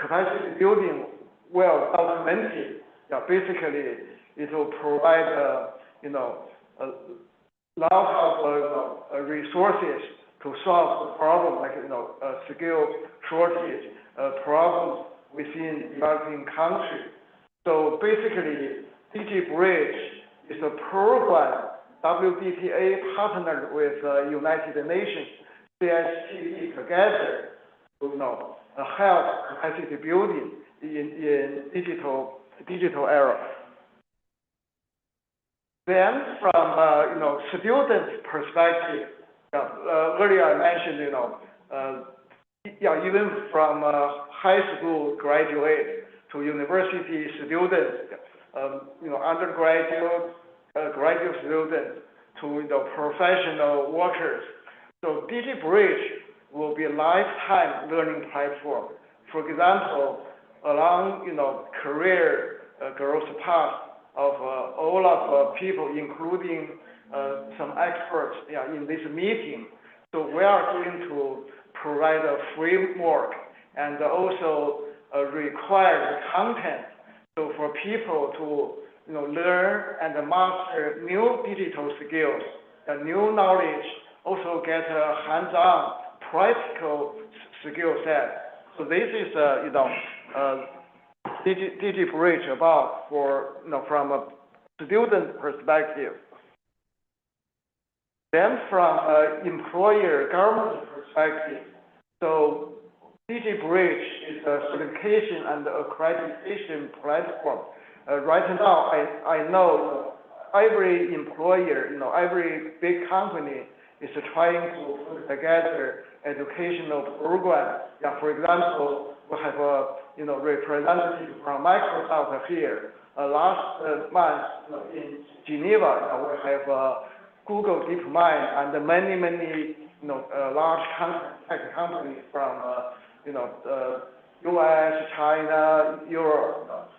capacity building well documented. Yeah, basically, it will provide a lot of resources to solve the problem, like skill shortage, problems within developing countries. So basically, DigiBridge is a program WDTA partnered with United Nations, CSTD together to help capacity building in digital era. Then from student perspective, earlier I mentioned even from high school graduate to university student, undergraduate, graduate student to professional workers. So DigiBridge will be a lifetime learning platform. For example, along career growth path of all of people, including some experts in this meeting. So we are going to provide a framework and also require content. So for people to learn and master new digital skills, new knowledge, also get a hands-on practical skill set. So this is DigiBridge about from a student perspective. Then from employer government perspective, so DigiBridge is a certification and accreditation platform. Right now, I know every employer, every big company is trying to put together educational program. Yeah, for example, we have a representative from Microsoft here. Last month in Geneva, we have Google DeepMind and many large tech companies from US, China, Europe.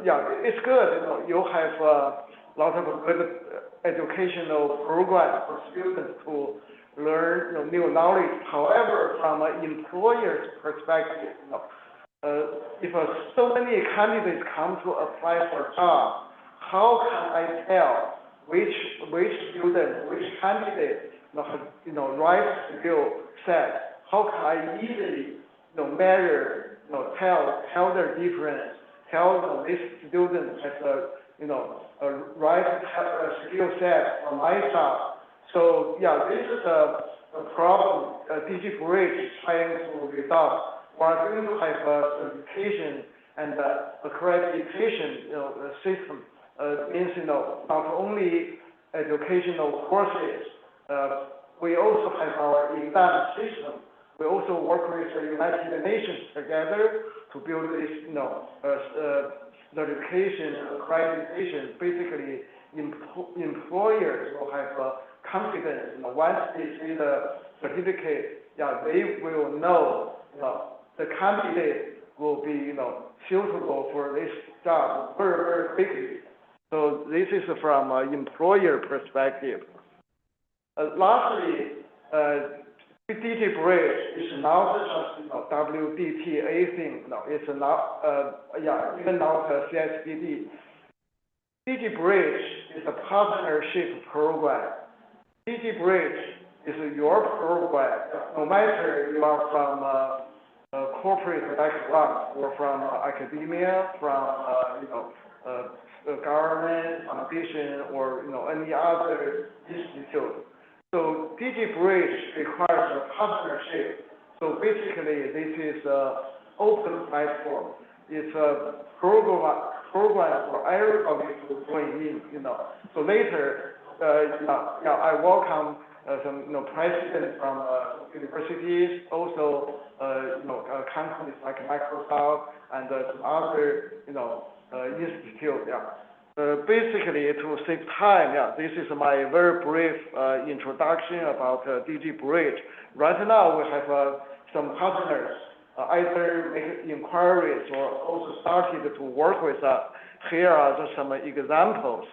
Yeah, it's good. You have a lot of good educational programs for students to learn new knowledge. However, from an employer's perspective, if so many candidates come to apply for a job, how can I tell which student, which candidate has right skill set? How can I easily measure, tell their difference, tell this student has a right skill set for my job? So yeah, this is a problem DigiBridge is trying to resolve. We're going to have a certification and accreditation system. Means not only educational courses, we also have our exam system. We also work with the United Nations together to build this certification, accreditation. Basically, employers will have confidence. Once they see the certificate, yeah, they will know the candidate will be suitable for this job very quickly. So this is from an employer perspective. Lastly, DigiBridge is not just WDTA thing. No, it's not even not CSPD. DigiBridge is a partnership program. DigiBridge is your program. No matter you are from a corporate background or from academia, from government, foundation, or any other institute. So DigiBridge requires a partnership. So basically, this is an open platform. It's a program for everybody to join in. So later, I welcome some presidents from universities, also companies like Microsoft and some other institute. Basically, to save time, this is my very brief introduction about DigiBridge. Right now, we have some partners either make inquiries or also started to work with us. Here are just some examples.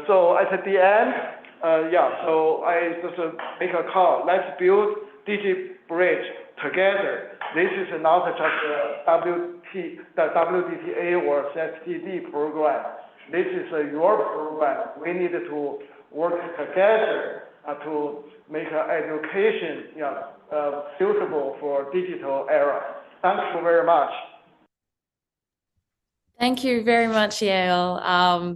So at the end, so I just make a call. Let's build DigiBridge together. This is not just the WDTA or CSTD program. This is your program. We need to work together to make education suitable for digital era. Thank you very much. Thank you very much, Yale.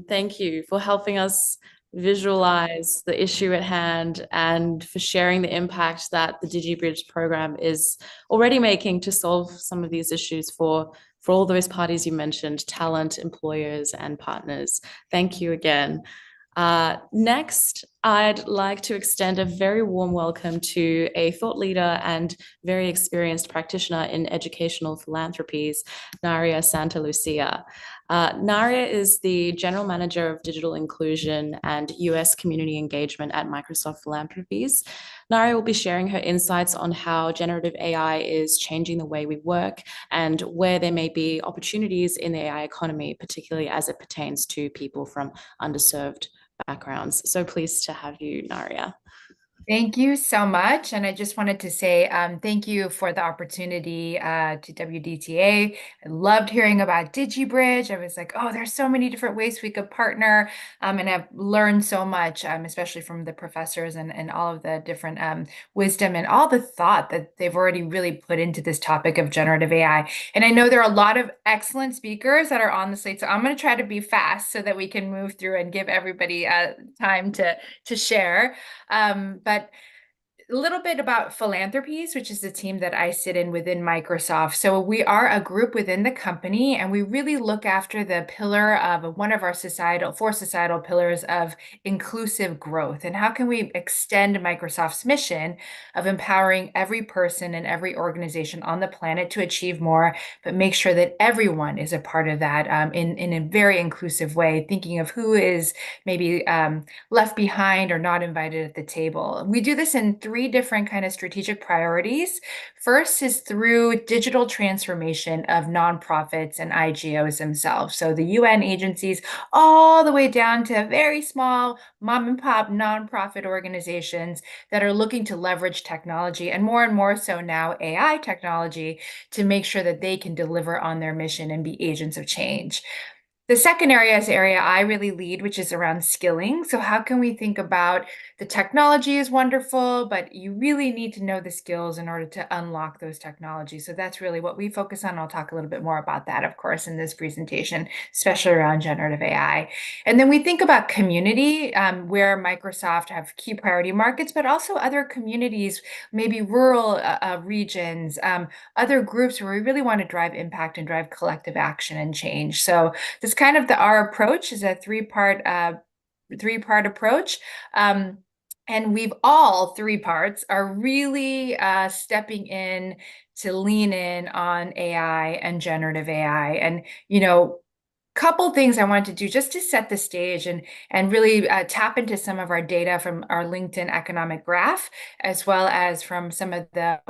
Thank you for helping us visualize the issue at hand and for sharing the impact that the DigiBridge program is already making to solve some of these issues for all those parties you mentioned, talent, employers, and partners. Thank you again. Next, I'd like to extend a very warm welcome to a thought leader and very experienced practitioner in educational philanthropies, Naria Santa Lucia. Naria is the General Manager of Digital Inclusion and US Community Engagement at Microsoft Philanthropies. Naria will be sharing her insights on how generative AI is changing the way we work and where there may be opportunities in the AI economy, particularly as it pertains to people from underserved backgrounds. So pleased to have you, Naria. Thank you so much. And I just wanted to say thank you for the opportunity to WDTA. I loved hearing about DigiBridge. I was like, oh, there's so many different ways we could partner. And I've learned so much, especially from the professors and all of the different wisdom and all the thought that they've already really put into this topic of generative AI. And I know there are a lot of excellent speakers that are on the slate. So I'm going to try to be fast so that we can move through and give everybody time to share. But a little bit about philanthropies, which is the team that I sit in within Microsoft. So we are a group within the company, and we really look after the pillar of one of our four societal pillars of inclusive growth. And how can we extend Microsoft's mission of empowering every person and every organization on the planet to achieve more, but make sure that everyone is a part of that in a very inclusive way, thinking of who is maybe left behind or not invited at the table. We do this in three different kind of strategic priorities. First is through digital transformation of nonprofits and IGOs themselves. So the UN agencies, all the way down to very small mom and pop nonprofit organizations that are looking to leverage technology, and more so now AI technology, to make sure that they can deliver on their mission and be agents of change. The second area is the area I really lead, which is around skilling. So how can we think about the technology is wonderful, but you really need to know the skills in order to unlock those technologies. So that's really what we focus on. I'll talk a little bit more about that, of course, in this presentation, especially around generative AI. And then we think about community, where Microsoft have key priority markets, but also other communities, maybe rural regions, other groups where we really want to drive impact and drive collective action and change. So this kind of our approach is a three-part approach. And we've all three parts are really stepping in to lean in on AI and generative AI. And, couple things I wanted to do just to set the stage and really tap into some of our data from our LinkedIn economic graph, as well as from some of the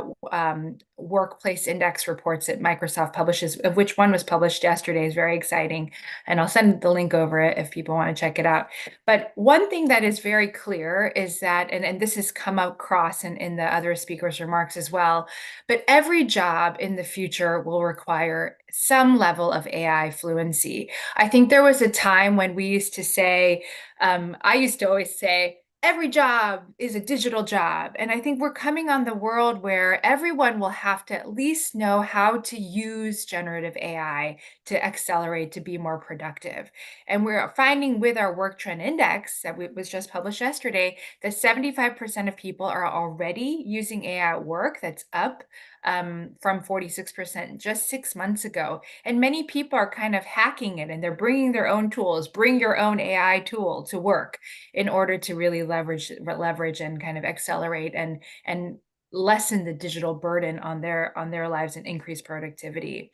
workplace index reports that Microsoft publishes, of which one was published yesterday, is very exciting. And I'll send the link over it if people want to check it out. But one thing that is very clear is that, and this has come across in the other speakers' remarks as well, but every job in the future will require some level of AI fluency. I think there was a time when we used to say, I used to always say, every job is a digital job. And I think we're coming on the world where everyone will have to at least know how to use generative AI to accelerate, to be more productive. And we're finding with our work trend index that was just published yesterday, that 75% of people are already using AI at work. That's up from 46% just 6 months ago. And many people are kind of hacking it, and they're bringing their own tools. Bring your own AI tool to work in order to really leverage and kind of accelerate and lessen the digital burden on their lives and increase productivity.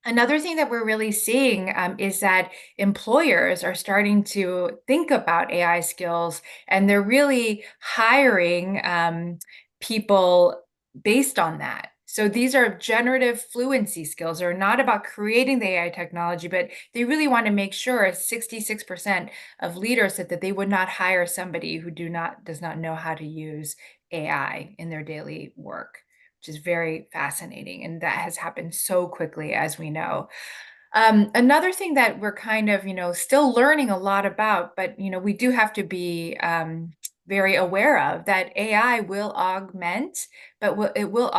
Another thing that we're really seeing is that employers are starting to think about AI skills, and they're really hiring people based on that. So these are generative fluency skills. They're not about creating the AI technology, but they really want to make sure 66% of leaders said that they would not hire somebody who does not know how to use AI in their daily work, which is very fascinating. And that has happened so quickly, as we know. Another thing that we're kind of, still learning a lot about, but, we do have to be very aware of, that AI will augment, but it will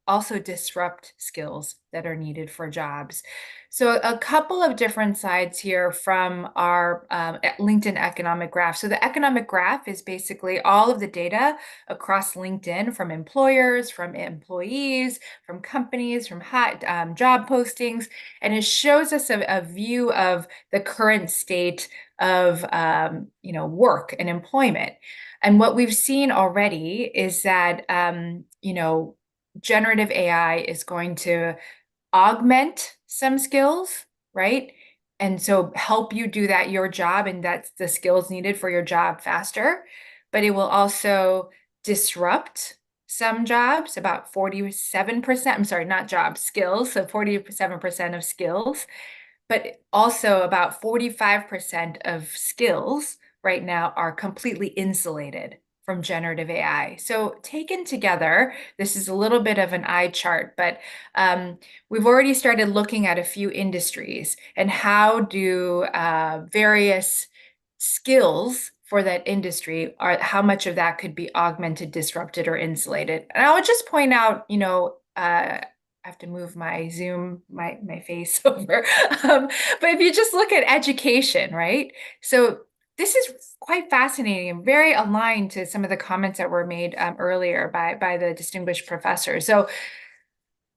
also disrupt skills that are needed for jobs. So a couple of different sides here from our LinkedIn economic graph. So the economic graph is basically all of the data across LinkedIn from employers, from employees, from companies, from job postings, and it shows us a view of the current state of work and employment. And what we've seen already is that generative AI is going to augment some skills, right? And so help you do your job, and that's the skills needed for your job faster. But it will also disrupt some jobs, about 47%, I'm sorry, not jobs, skills, so 47% of skills, but also about 45% of skills right now are completely insulated from generative AI. So taken together, this is a little bit of an eye chart, but we've already started looking at a few industries and how do various skills for that industry, how much of that could be augmented, disrupted, or insulated. And I would just point out, I have to move my Zoom, my face over. But if you just look at education, right? So this is quite fascinating and very aligned to some of the comments that were made earlier by the distinguished professor. So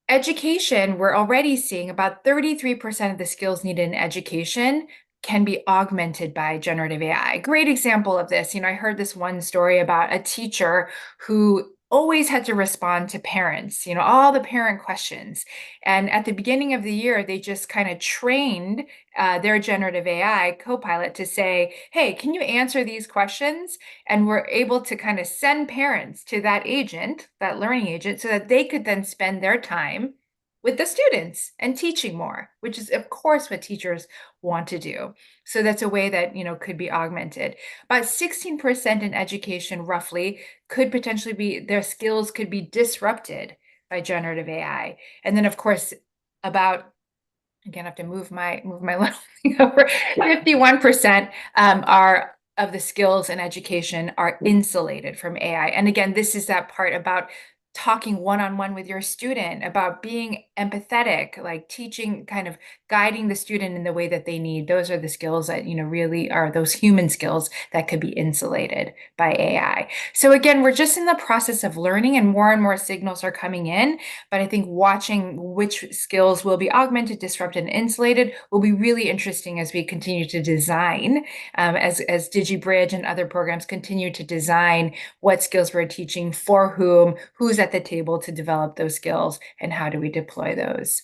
education, we're already seeing about 33% of the skills needed in education can be augmented by generative AI. Great example of this. I heard this one story about a teacher who always had to respond to parents, all the parent questions. And at the beginning of the year, they just kind of trained their generative AI copilot to say, hey, can you answer these questions? And we're able to kind of send parents to that agent, that learning agent, so that they could then spend their time with the students and teaching more, which is, of course, what teachers want to do. So that's a way that, could be augmented. About 16% in education, roughly, could potentially be, their skills could be disrupted by generative AI. And then, of course, about, again, I have to move my little thing over, 51% are of the skills in education are insulated from AI. And again, this is that part about talking one-on-one with your student, about being empathetic, like teaching, kind of guiding the student in the way that they need. Those are the skills that, really are those human skills that could be insulated by AI. So again, we're just in the process of learning and more signals are coming in, but I think watching which skills will be augmented, disrupted, and insulated will be really interesting as we continue to design, as DigiBridge and other programs continue to design what skills we're teaching for whom, who's at the table to develop those skills, and how do we deploy those.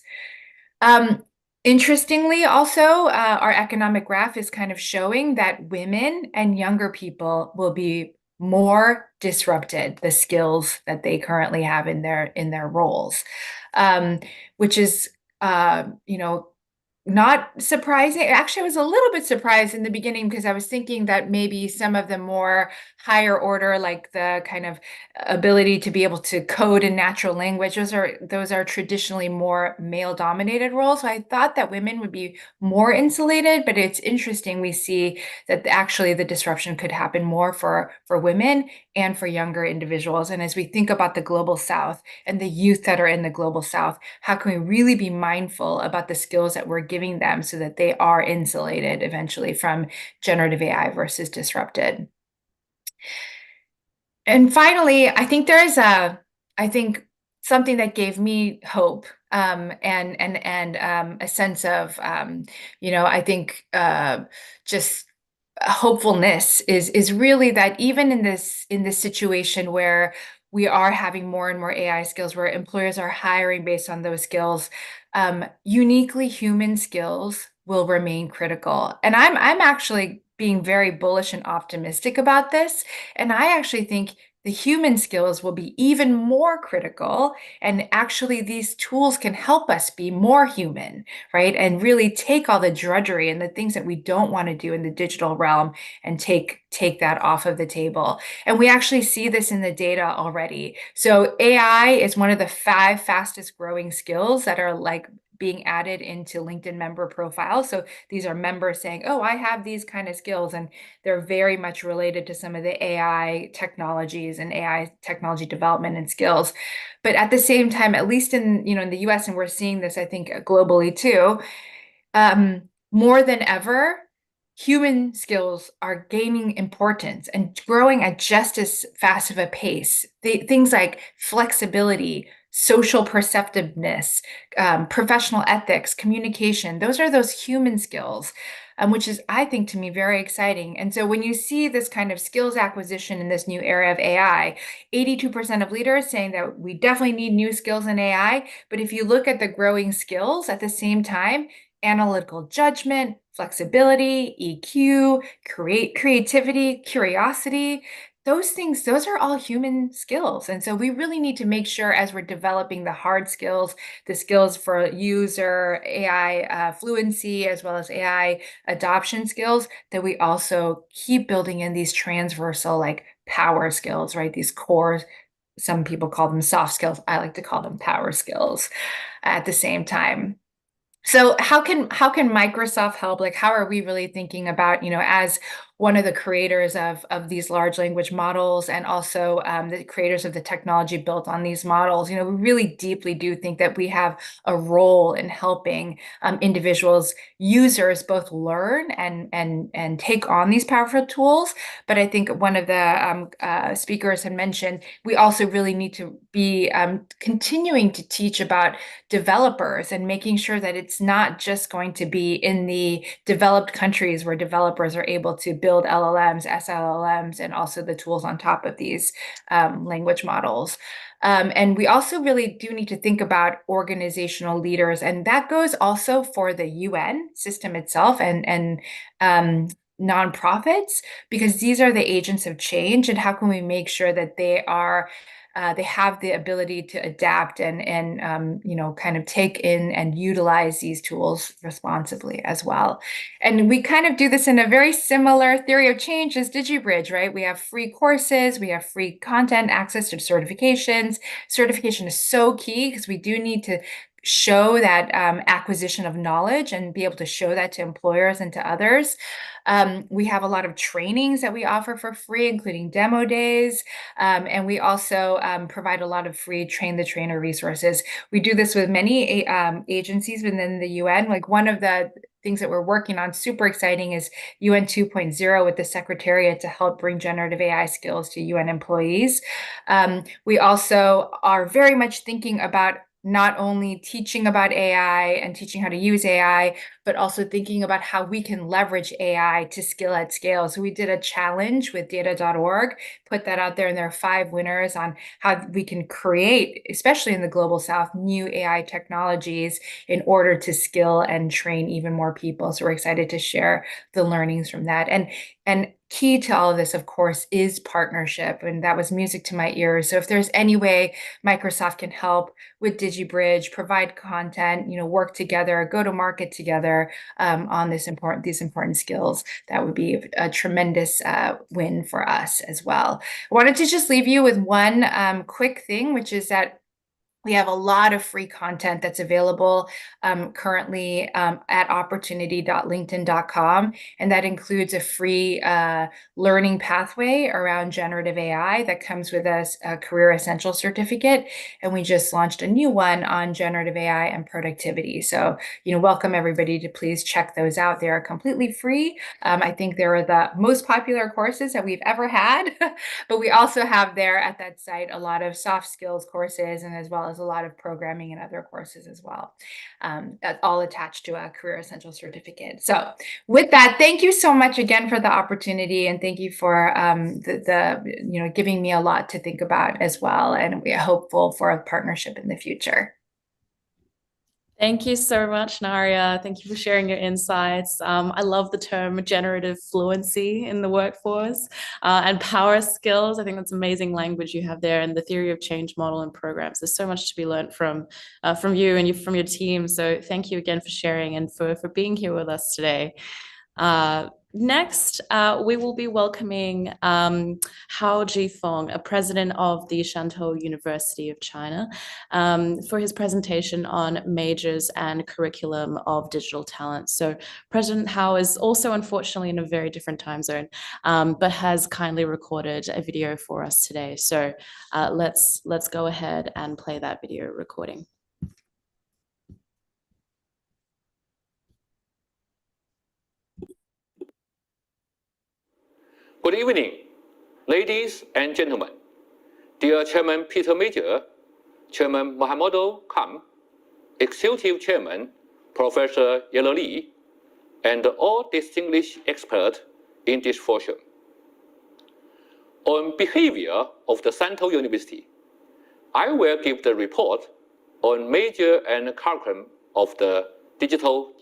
Interestingly, also, our economic graph is kind of showing that women and younger people will be more disrupted, the skills that they currently have in their roles, which is, not surprising. Actually, I was a little bit surprised in the beginning because I was thinking that maybe some of the more higher order, like the kind of ability to be able to code in natural language, those are traditionally more male-dominated roles. So I thought that women would be more insulated, but it's interesting. We see that actually the disruption could happen more for women and for younger individuals. And as we think about the global South and the youth that are in the global South, how can we really be mindful about the skills that we're giving them so that they are insulated eventually from generative AI versus disrupted? And finally, I think something that gave me hope, and a sense of, I think just hopefulness is really that even in this situation where we are having more and more AI skills, where employers are hiring based on those skills, uniquely human skills will remain critical. And I'm actually being very bullish and optimistic about this. And I actually think the human skills will be even more critical. And actually, these tools can help us be more human, right? And really take all the drudgery and the things that we don't want to do in the digital realm and take that off of the table. And we actually see this in the data already. So AI is one of the 5 fastest growing skills that are like being added into LinkedIn member profiles. So these are members saying, oh, I have these kind of skills, and they're very much related to some of the AI technologies and AI technology development and skills. But at the same time, at least in the US, and we're seeing this, I think, globally too, more than ever, human skills are gaining importance and growing at just as fast of a pace. Things like flexibility, social perceptiveness, professional ethics, communication, those are those human skills, which is, I think, to me, very exciting. And so when you see this kind of skills acquisition in this new era of AI, 82% of leaders saying that we definitely need new skills in AI. But if you look at the growing skills at the same time, analytical judgment, flexibility, EQ, creativity, curiosity, those things, those are all human skills. And so we really need to make sure, as we're developing the hard skills, the skills for user AI fluency, as well as AI adoption skills, that we also keep building in these transversal, like power skills, right? These core, some people call them soft skills. I like to call them power skills at the same time. So how can Microsoft help? Like, how are we really thinking about, as one of the creators of these large language models and also the creators of the technology built on these models, we really deeply do think that we have a role in helping individuals, users, both learn and take on these powerful tools. But I think one of the speakers had mentioned, we also really need to be continuing to teach about developers and making sure that it's not just going to be in the developed countries where developers are able to build LLMs, SLLMs, and also the tools on top of these language models. And we also really do need to think about organizational leaders, and that goes also for the UN system itself and nonprofits, because these are the agents of change, and how can we make sure that they have the ability to adapt and kind of take in and utilize these tools responsibly as well. And we kind of do this in a very similar theory of change as DigiBridge, right? We have free courses, we have free content, access to certifications. Certification is so key because we do need to show that acquisition of knowledge and be able to show that to employers and to others. We have a lot of trainings that we offer for free, including demo days. And we also provide a lot of free train the trainer resources. We do this with many agencies within the UN. Like one of the things that we're working on, super exciting, is UN 2.0 with the Secretariat to help bring generative AI skills to UN employees. We also are very much thinking about not only teaching about AI and teaching how to use AI, but also thinking about how we can leverage AI to skill at scale. So we did a challenge with data.org, put that out there, and there are 5 winners on how we can create, especially in the Global South, new AI technologies in order to skill and train even more people. So we're excited to share the learnings from that. And key to all of this, of course, is partnership. And that was music to my ears. So if there's any way Microsoft can help with DigiBridge, provide content, work together, go to market together on these important skills, that would be a tremendous win for us as well. I wanted to just leave you with one quick thing, which is that we have a lot of free content that's available currently at opportunity.linkedin.com, and that includes a free learning pathway around generative AI that comes with a Career Essential certificate, and we just launched a new one on generative AI and productivity. So, welcome everybody to please check those out. They are completely free. I think they are the most popular courses that we've ever had, but we also have there at that site a lot of soft skills courses, and as well as a lot of programming and other courses as well. That's all attached to a Career Essential certificate. So with that, thank you so much again for the opportunity, and thank you for giving me a lot to think about as well. And we are hopeful for a partnership in the future. Thank you so much, Naria. Thank you for sharing your insights. I love the term generative fluency in the workforce and power skills. I think that's amazing language you have there, and the theory of change model and programs. There's so much to be learned from you and from your team. So thank you again for sharing and for being here with us today. Next, we will be welcoming Hao Jifeng, a president of the Shantou University of China, for his presentation on majors and curriculum of digital talent. So President Hao is also unfortunately in a very different time zone, but has kindly recorded a video for us today. So let's go ahead and play that video recording. Good evening, ladies and gentlemen. Dear Chairman Peter Major, Chairman Mahamudu Kam, Executive Chairman Professor Yellow Li, and all distinguished experts in this forum. On behavior of the Shantou University, I will give the report on major and curriculum of the digital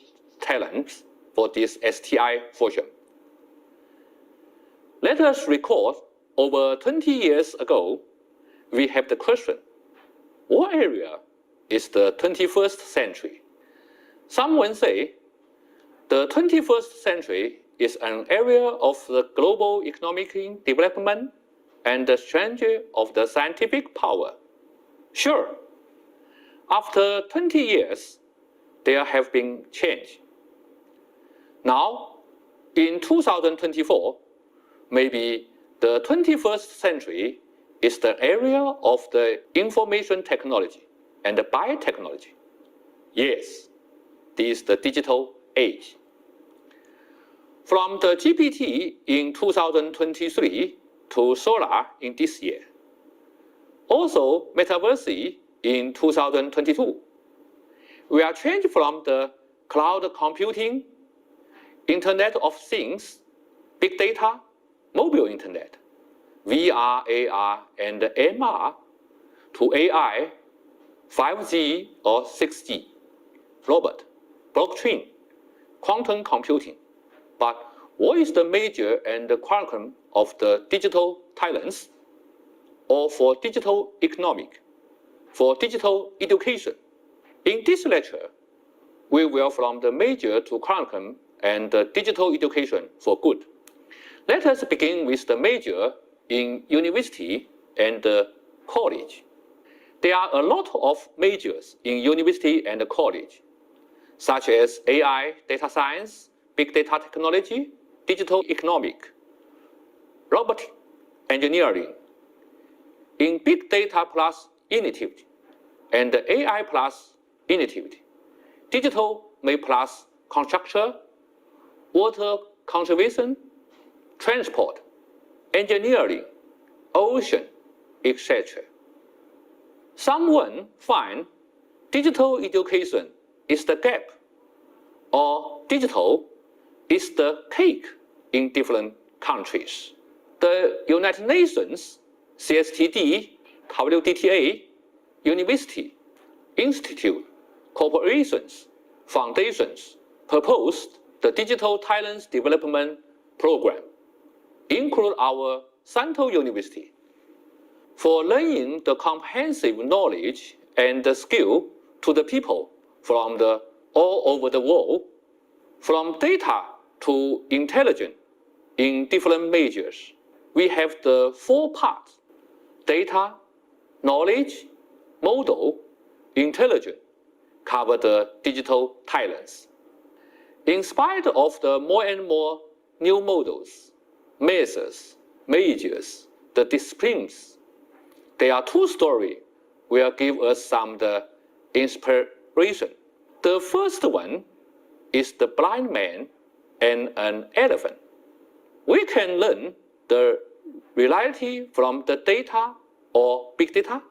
talents for this STI Forum. Let us recall, over 20 years ago, we have the question, what area is the 21st century? Someone say, the 21st century is an area of the global economic development and the strength of the scientific power. Sure, after 20 years, there have been change. Now, in 2024, maybe the 21st century is the area of the information technology and the biotechnology. Yes, this is the digital age. From the GPT in 2023 to solar in this year. Also, metaverse in 2022. We are changed from the cloud computing, Internet of Things, big data, mobile internet, VR, AR, and MR to AI, 5G or 6G, robot, blockchain, quantum computing. But what is the major and the quantum of the digital talents, or for digital economic, for digital education? In this lecture, we will from the major to quantum and the digital education for good. Let us begin with the major in university and college. There are a lot of majors in university and college, such as AI, data science, big data technology, digital economic, robotic engineering. In big data plus initiative and AI plus initiative, digital may plus construction, water conservation, transport, engineering, ocean, etc. Someone find digital education is the gap, or digital is the cake in different countries. The United Nations, CSTD, WDTA, university, institute, corporations, foundations proposed the Digital Talents Development Program, include our Santo University, for learning the comprehensive knowledge and the skill to the people from all over the world, from data to intelligence in different majors. We have the 4 parts: data, knowledge, model, intelligence, cover the digital talents. In spite of the more and more new models, methods, majors, the disciplines, there are 2 stories will give us some inspiration. The first one is the blind man and an elephant. We can learn the reality from the data or big data.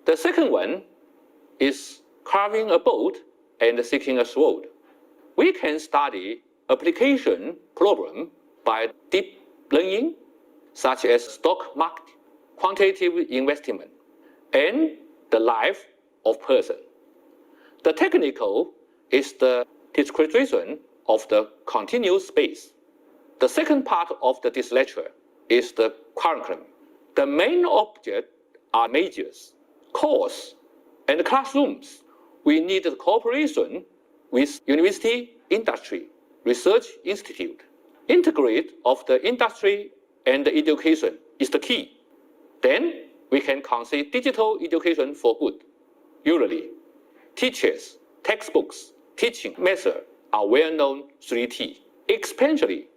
The second one is carving a boat and seeking a sword. We can study application problem by deep learning, such as stock market, quantitative investment, and the life of person. The technical is the description of the continuous space. The second part of this lecture is the curriculum. The main object are majors, course, and classrooms. We need the cooperation with university, industry, research institute. Integrate of the industry and the education is the key. Then we can consider digital education for good. Usually, teachers, textbooks, teaching methods are well-known 3T. Especially,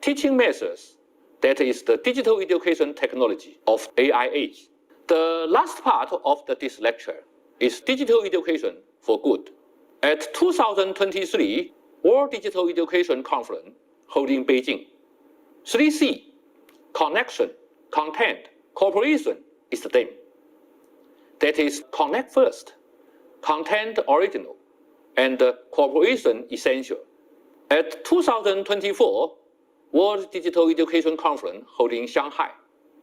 teaching methods, that is the digital education technology of AI age. The last part of this lecture is digital education for good. At 2023 World Digital Education Conference held in Beijing, 3C, connection, content, cooperation is the theme. That is connect first, content original, and cooperation essential. At 2024 World Digital Education Conference held in Shanghai,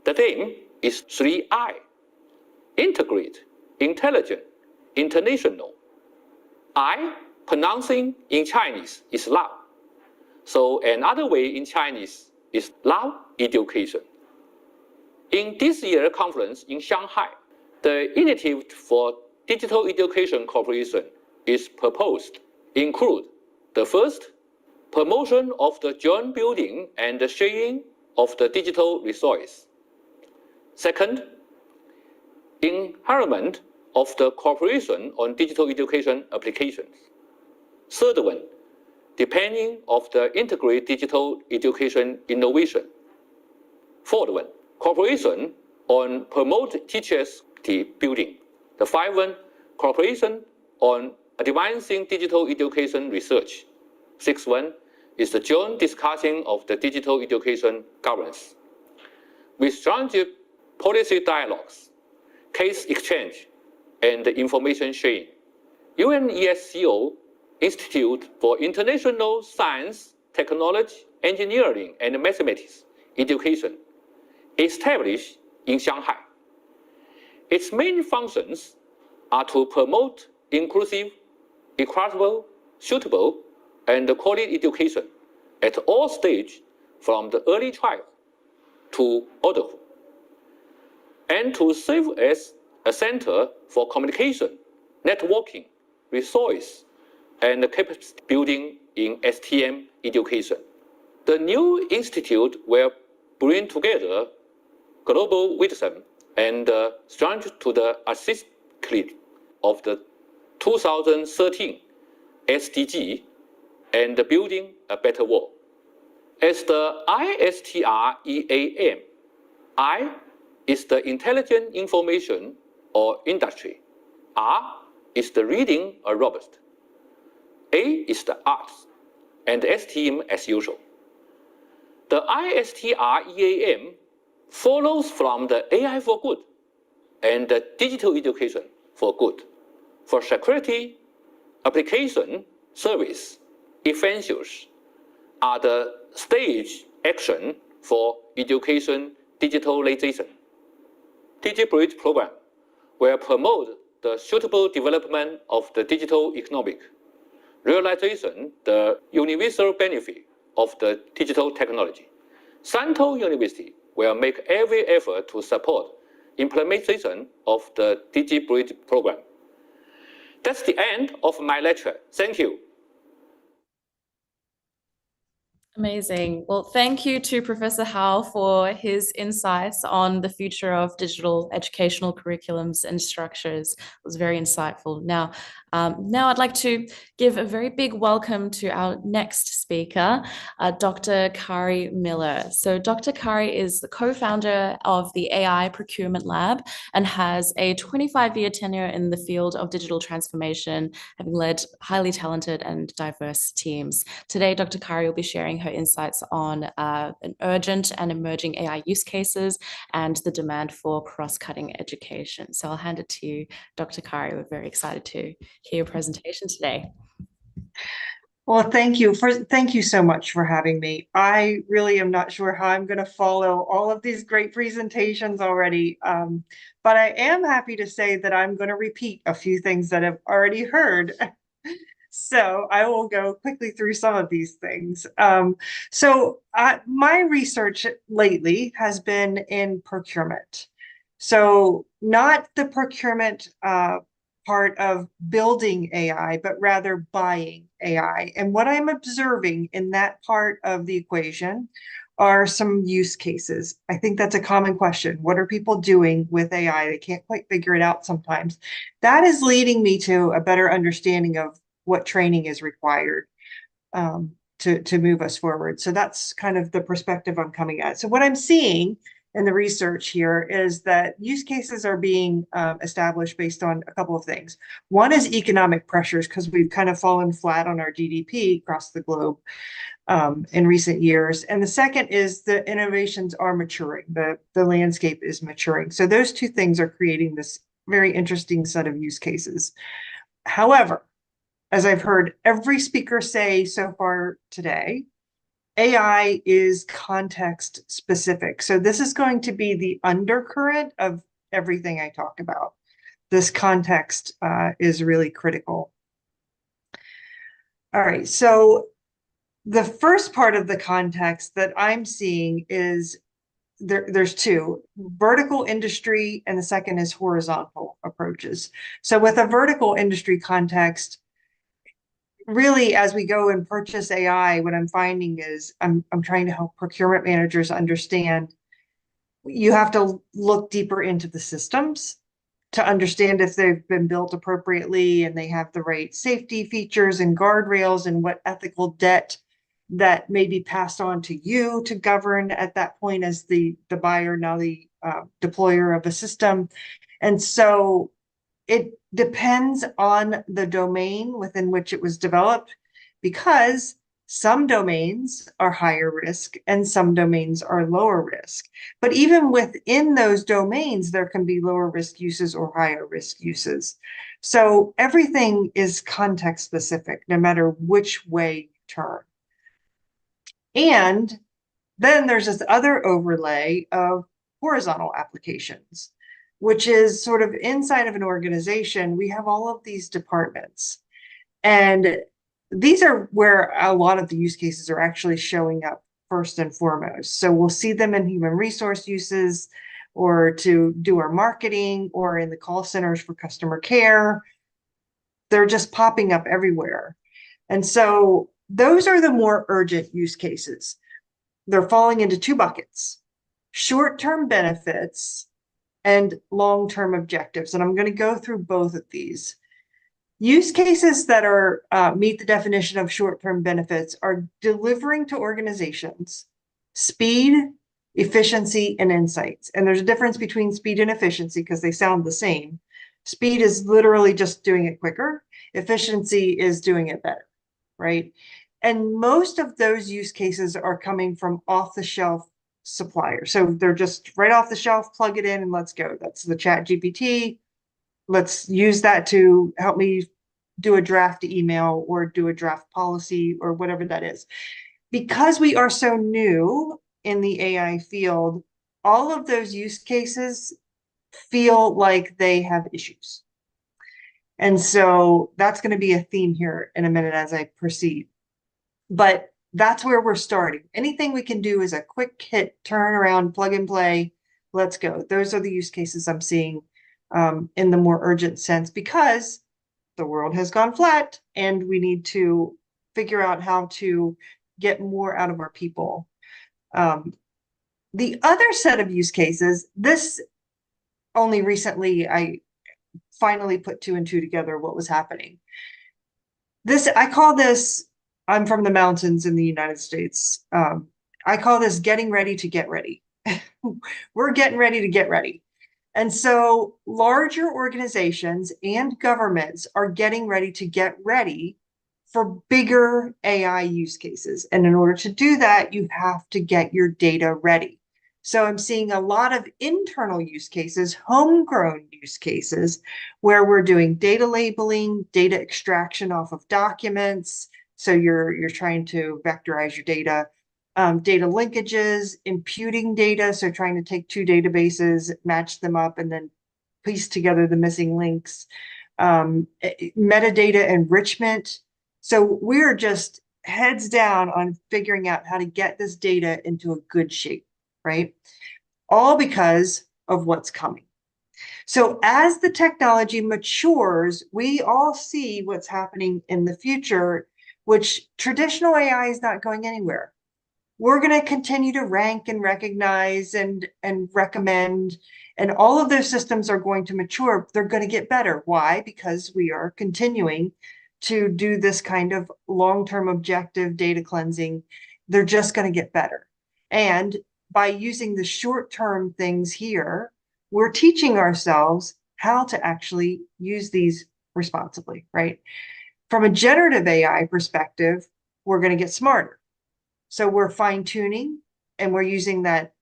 the theme is 3I, integrate, intelligent, international. I, pronouncing in Chinese, is love. So another way in Chinese is love education. In this year's conference in Shanghai, the initiative for digital education cooperation is proposed, include the first, promotion of the joint building and the sharing of the digital resource. Second, enhancement of the cooperation on digital education applications. Third one, depending of the integrated digital education innovation. Fourth one, cooperation on promote teachers building. The fifth one, cooperation on advancing digital education research. Sixth one is the joint discussion of the digital education governance. With strategic policy dialogues, case exchange, and information sharing, UN STI Institute for International Science, Technology, Engineering, and Mathematics Education established in Shanghai. Its main functions are to promote inclusive, equitable, suitable, and quality education at all stages from the early child to adulthood, and to serve as a center for communication, networking, resource, and capacity building in STEM education. The new institute will bring together global wisdom and strength to the assist of the 2013 SDG and building a better world. As the ISTR-EAM, I is the intelligent information or industry, R is the reading or robust, A is the arts, and STEM as usual. The ISTR-EAM follows from the AI for good and the digital education for good, for security, application, service, essentials are the stage action for education digitalization. DigiBridge program will promote the suitable development of the digital economic, realization the universal benefit of the digital technology. Santo University will make every effort to support implementation of the DigiBridge program. That's the end of my lecture. Thank you. Amazing. Well, thank you to Professor Hao for his insights on the future of digital educational curriculums and structures. It was very insightful. Now I'd like to give a very big welcome to our next speaker, Dr. Kari Miller. So Dr. Kari is the co-founder of the AI Procurement Lab and has a 25-year tenure in the field of digital transformation, having led highly talented and diverse teams. Today, Dr. Kari will be sharing her insights on an urgent and emerging AI use cases and the demand for cross-cutting education. So I'll hand it to you, Dr. Kari. We're very excited to hear your presentation today. Well, thank you so much for having me. I really am not sure how I'm going to follow all of these great presentations already, but I am happy to say that I'm going to repeat a few things that I've already heard. So I will go quickly through some of these things. My research lately has been in procurement. So not the procurement part of building AI, but rather buying AI. And what I'm observing in that part of the equation are some use cases. I think that's a common question. What are people doing with AI? They can't quite figure it out sometimes. That is leading me to a better understanding of what training is required to move us forward. So that's kind of the perspective I'm coming at. So what I'm seeing in the research here is that use cases are being established based on a couple of things. One is economic pressures, because we've kind of fallen flat on our GDP across the globe in recent years. And the second is the innovations are maturing. The landscape is maturing. So those two things are creating this very interesting set of use cases. However, as I've heard every speaker say so far today, AI is context specific. So this is going to be the undercurrent of everything I talk about. This context is really critical. All right, so the first part of the context that I'm seeing is there's two: vertical industry, and the second is horizontal approaches. So with a vertical industry context, really, as we go and purchase AI, what I'm finding is I'm trying to help procurement managers understand you have to look deeper into the systems to understand if they've been built appropriately and they have the right safety features and guardrails and what ethical debt that may be passed on to you to govern at that point as the buyer, now the deployer of a system. And so it depends on the domain within which it was developed, because some domains are higher risk and some domains are lower risk. But even within those domains, there can be lower risk uses or higher risk uses. So everything is context specific, no matter which way you turn. And then there's this other overlay of horizontal applications, which is sort of inside of an organization. We have all of these departments, and these are where a lot of the use cases are actually showing up first and foremost. So we'll see them in human resource uses, or to do our marketing, or in the call centers for customer care. They're just popping up everywhere. And so those are the more urgent use cases. They're falling into two buckets: short-term benefits and long-term objectives. And I'm going to go through both of these. Use cases that are meet the definition of short-term benefits are delivering to organizations speed, efficiency, and insights. And there's a difference between speed and efficiency because they sound the same. Speed is literally just doing it quicker. Efficiency is doing it better, right? And most of those use cases are coming from off-the-shelf suppliers. So they're just right off the shelf, plug it in and let's go. That's the Chat GPT. Let's use that to help me do a draft email or do a draft policy or whatever that is. Because we are so new in the AI field, all of those use cases feel like they have issues. And so that's going to be a theme here in a minute as I proceed. But that's where we're starting. Anything we can do is a quick hit, turn around, plug and play, let's go. Those are the use cases I'm seeing in the more urgent sense, because the world has gone flat and we need to figure out how to get more out of our people. The other set of use cases, this only recently I finally put two and two together what was happening. This, I call this, I'm from the mountains in the United States. I call this getting ready to get ready. We're getting ready to get ready. And so larger organizations and governments are getting ready to get ready for bigger AI use cases. And in order to do that, you have to get your data ready. So I'm seeing a lot of internal use cases, homegrown use cases, where we're doing data labeling, data extraction off of documents. So you're trying to vectorize your data, data linkages, imputing data. So trying to take two databases, match them up, and then piece together the missing links, metadata enrichment. So we're just heads down on figuring out how to get this data into a good shape, right? All because of what's coming. So as the technology matures, we all see what's happening in the future, which traditional AI is not going anywhere. We're going to continue to rank and recognize and recommend, and all of those systems are going to mature. They're going to get better. Why? Because we are continuing to do this kind of long-term objective data cleansing. They're just going to get better. And by using the short-term things here, we're teaching ourselves how to actually use these responsibly, right? From a generative AI perspective, we're going to get smarter. So we're fine-tuning, and we're using that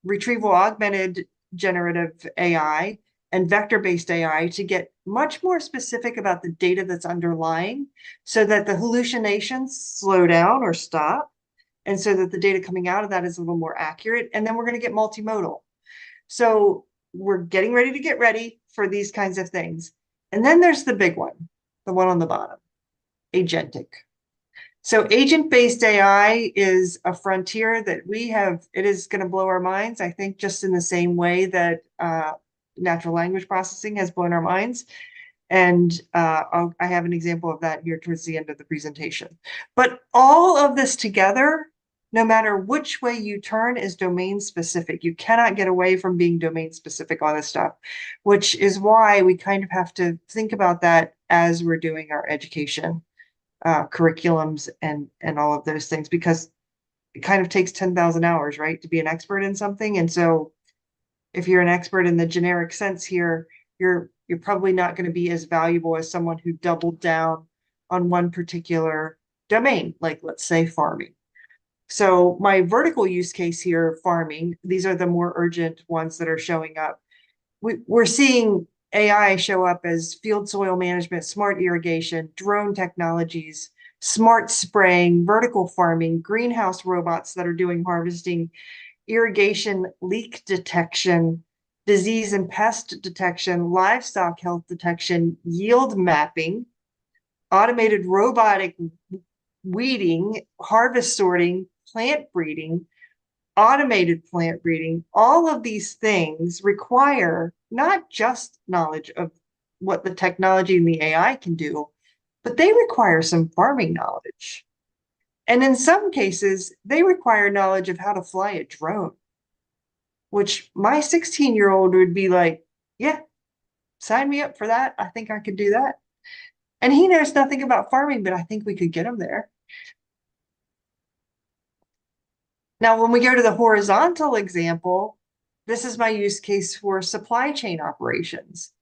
retrieval augmented generative AI and vector-based AI to get much more specific about the data that's underlying, so that the hallucinations slow down or stop, and so that the data coming out of that is a little more accurate. And then we're going to get multimodal. So we're getting ready to get ready for these kinds of things. And then there's the big one, the one on the bottom, agentic. So agent-based AI is a frontier that we have, it is going to blow our minds, I think, just in the same way that natural language processing has blown our minds. And I have an example of that here towards the end of the presentation. But all of this together no matter which way you turn, is domain specific. You cannot get away from being domain specific on this stuff, which is why we kind of have to think about that as we're doing our education curriculums and all of those things, because it kind of takes 10,000 hours, right, to be an expert in something. And so if you're an expert in the generic sense here, you're probably not going to be as valuable as someone who doubled down on one particular domain, like let's say farming. So my vertical use case here, farming, these are the more urgent ones that are showing up. We're seeing AI show up as field soil management, smart irrigation, drone technologies, smart spraying, vertical farming, greenhouse robots that are doing harvesting, irrigation leak detection, disease and pest detection, livestock health detection, yield mapping, automated robotic weeding, harvest sorting, plant breeding, automated plant breeding. All of these things require not just knowledge of what the technology and the AI can do, but they require some farming knowledge. And in some cases, they require knowledge of how to fly a drone, which my 16-year-old would be like, yeah, sign me up for that. I think I could do that. And he knows nothing about farming, but I think we could get him there. Now, when we go to the horizontal example, this is my use case for supply chain operations.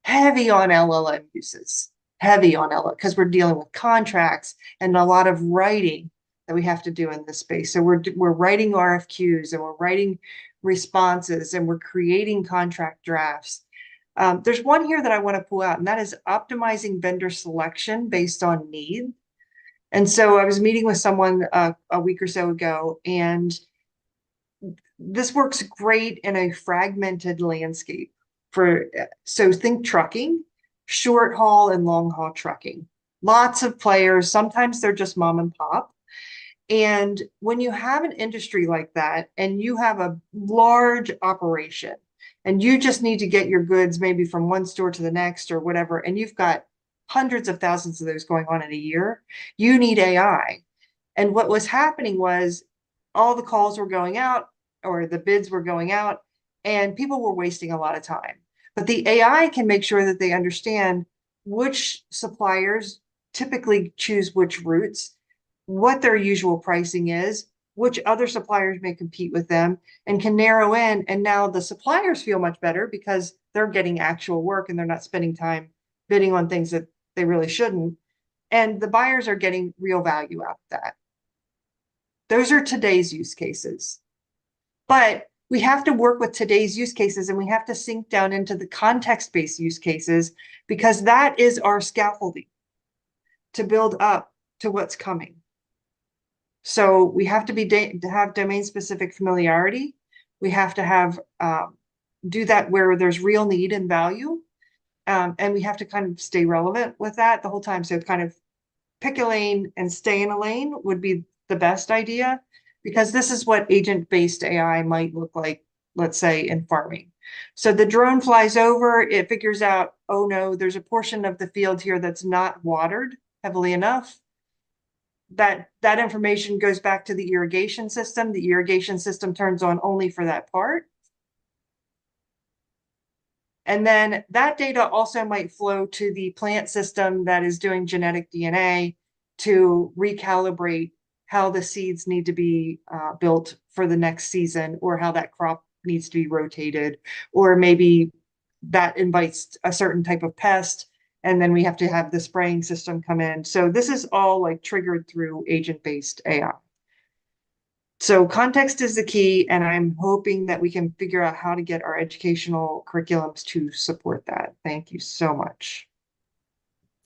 Heavy on LLM uses, heavy on LLM, because we're dealing with contracts and a lot of writing that we have to do in this space. So we're writing RFQs and we're writing responses and we're creating contract drafts. There's one here that I want to pull out, and that is optimizing vendor selection based on need. And so I was meeting with someone a week or so ago, and this works great in a fragmented landscape. So think trucking, short haul and long haul trucking. Lots of players, sometimes they're just mom and pop. And when you have an industry like that and you have a large operation and you just need to get your goods maybe from one store to the next or whatever, and you've got hundreds of thousands of those going on in a year, you need AI. And what was happening was all the calls were going out or the bids were going out and people were wasting a lot of time. But the AI can make sure that they understand which suppliers typically choose which routes, what their usual pricing is, which other suppliers may compete with them, and can narrow in. And now the suppliers feel much better because they're getting actual work and they're not spending time bidding on things that they really shouldn't. And the buyers are getting real value out of that. Those are today's use cases. But we have to work with today's use cases and we have to sink down into the context-based use cases, because that is our scaffolding to build up to what's coming. So we have to have domain-specific familiarity. We have to have do that where there's real need and value. And we have to kind of stay relevant with that the whole time. So kind of pick a lane and stay in a lane would be the best idea, because this is what agent-based AI might look like, let's say, in farming. So the drone flies over, it figures out, oh no, there's a portion of the field here that's not watered heavily enough. That information goes back to the irrigation system. The irrigation system turns on only for that part. And then that data also might flow to the plant system that is doing genetic DNA to recalibrate how the seeds need to be built for the next season, or how that crop needs to be rotated, or maybe that invites a certain type of pest, and then we have to have the spraying system come in. So this is all like triggered through agent-based AI. So context is the key, and I'm hoping that we can figure out how to get our educational curriculums to support that. Thank you so much.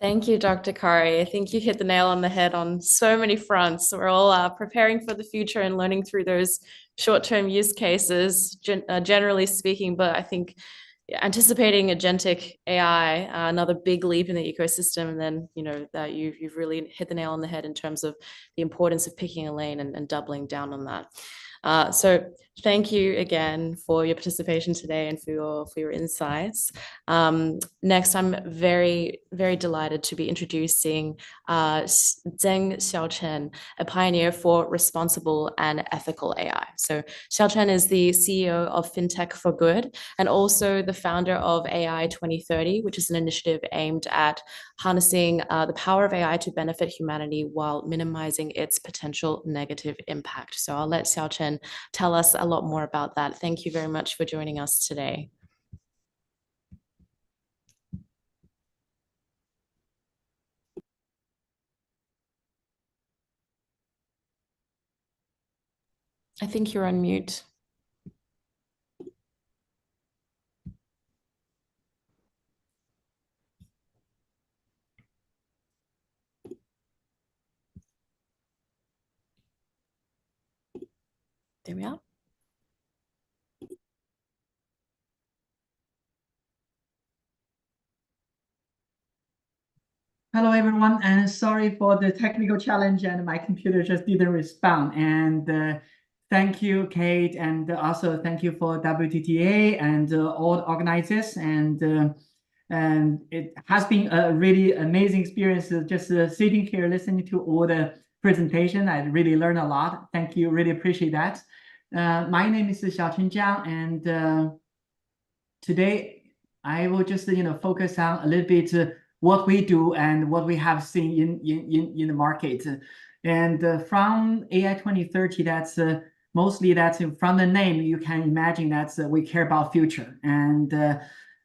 Thank you, Dr. Kari. I think you hit the nail on the head on so many fronts. We're all preparing for the future and learning through those short-term use cases, generally speaking, but I think anticipating agentic AI, another big leap in the ecosystem, and then that you've really hit the nail on the head in terms of the importance of picking a lane and doubling down on that. So Thank you again for your participation today and for your insights. Next, I'm very, very delighted to be introducing Zheng Xiaochen, a pioneer for responsible and ethical AI. So Xiaochen is the CEO of FinTech for Good and also the founder of AI 2030, which is an initiative aimed at harnessing the power of AI to benefit humanity while minimizing its potential negative impact. So I'll let Xiaochen tell us a lot more about that. Thank you very much for joining us today. I think you're on mute. There we are. Hello, everyone, and sorry for the technical challenge and my computer just didn't respond. And thank you, Kate, and also thank you for WTTA and all the organizers. And it has been a really amazing experience just sitting here listening to all the presentation. I really learned a lot. Thank you, really appreciate that. My name is Xiaochen Jiang, and today I will just focus on a little bit what we do and what we have seen in the market. And from AI 2030, that's mostly from the name, you can imagine that we care about future. And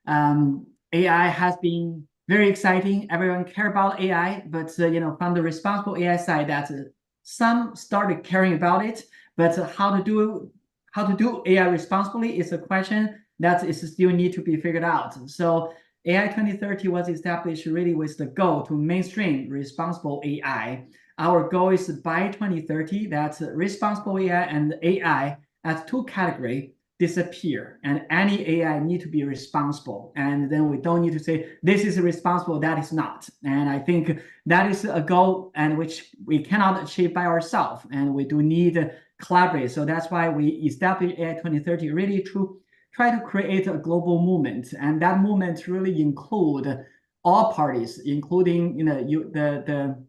AI has been very exciting. Everyone care about AI, but from the responsible AI side, that some started caring about it, but how to do AI responsibly is a question that is still need to be figured out. So AI 2030 was established really with the goal to mainstream responsible AI. Our goal is by 2030 that responsible AI and AI as two categories disappear, and any AI need to be responsible. And then we don't need to say this is responsible, that is not. And I think that is a goal and which we cannot achieve by ourselves, and we do need to collaborate. So that's why we established AI 2030 really to try to create a global movement, and that movement really include all parties, including the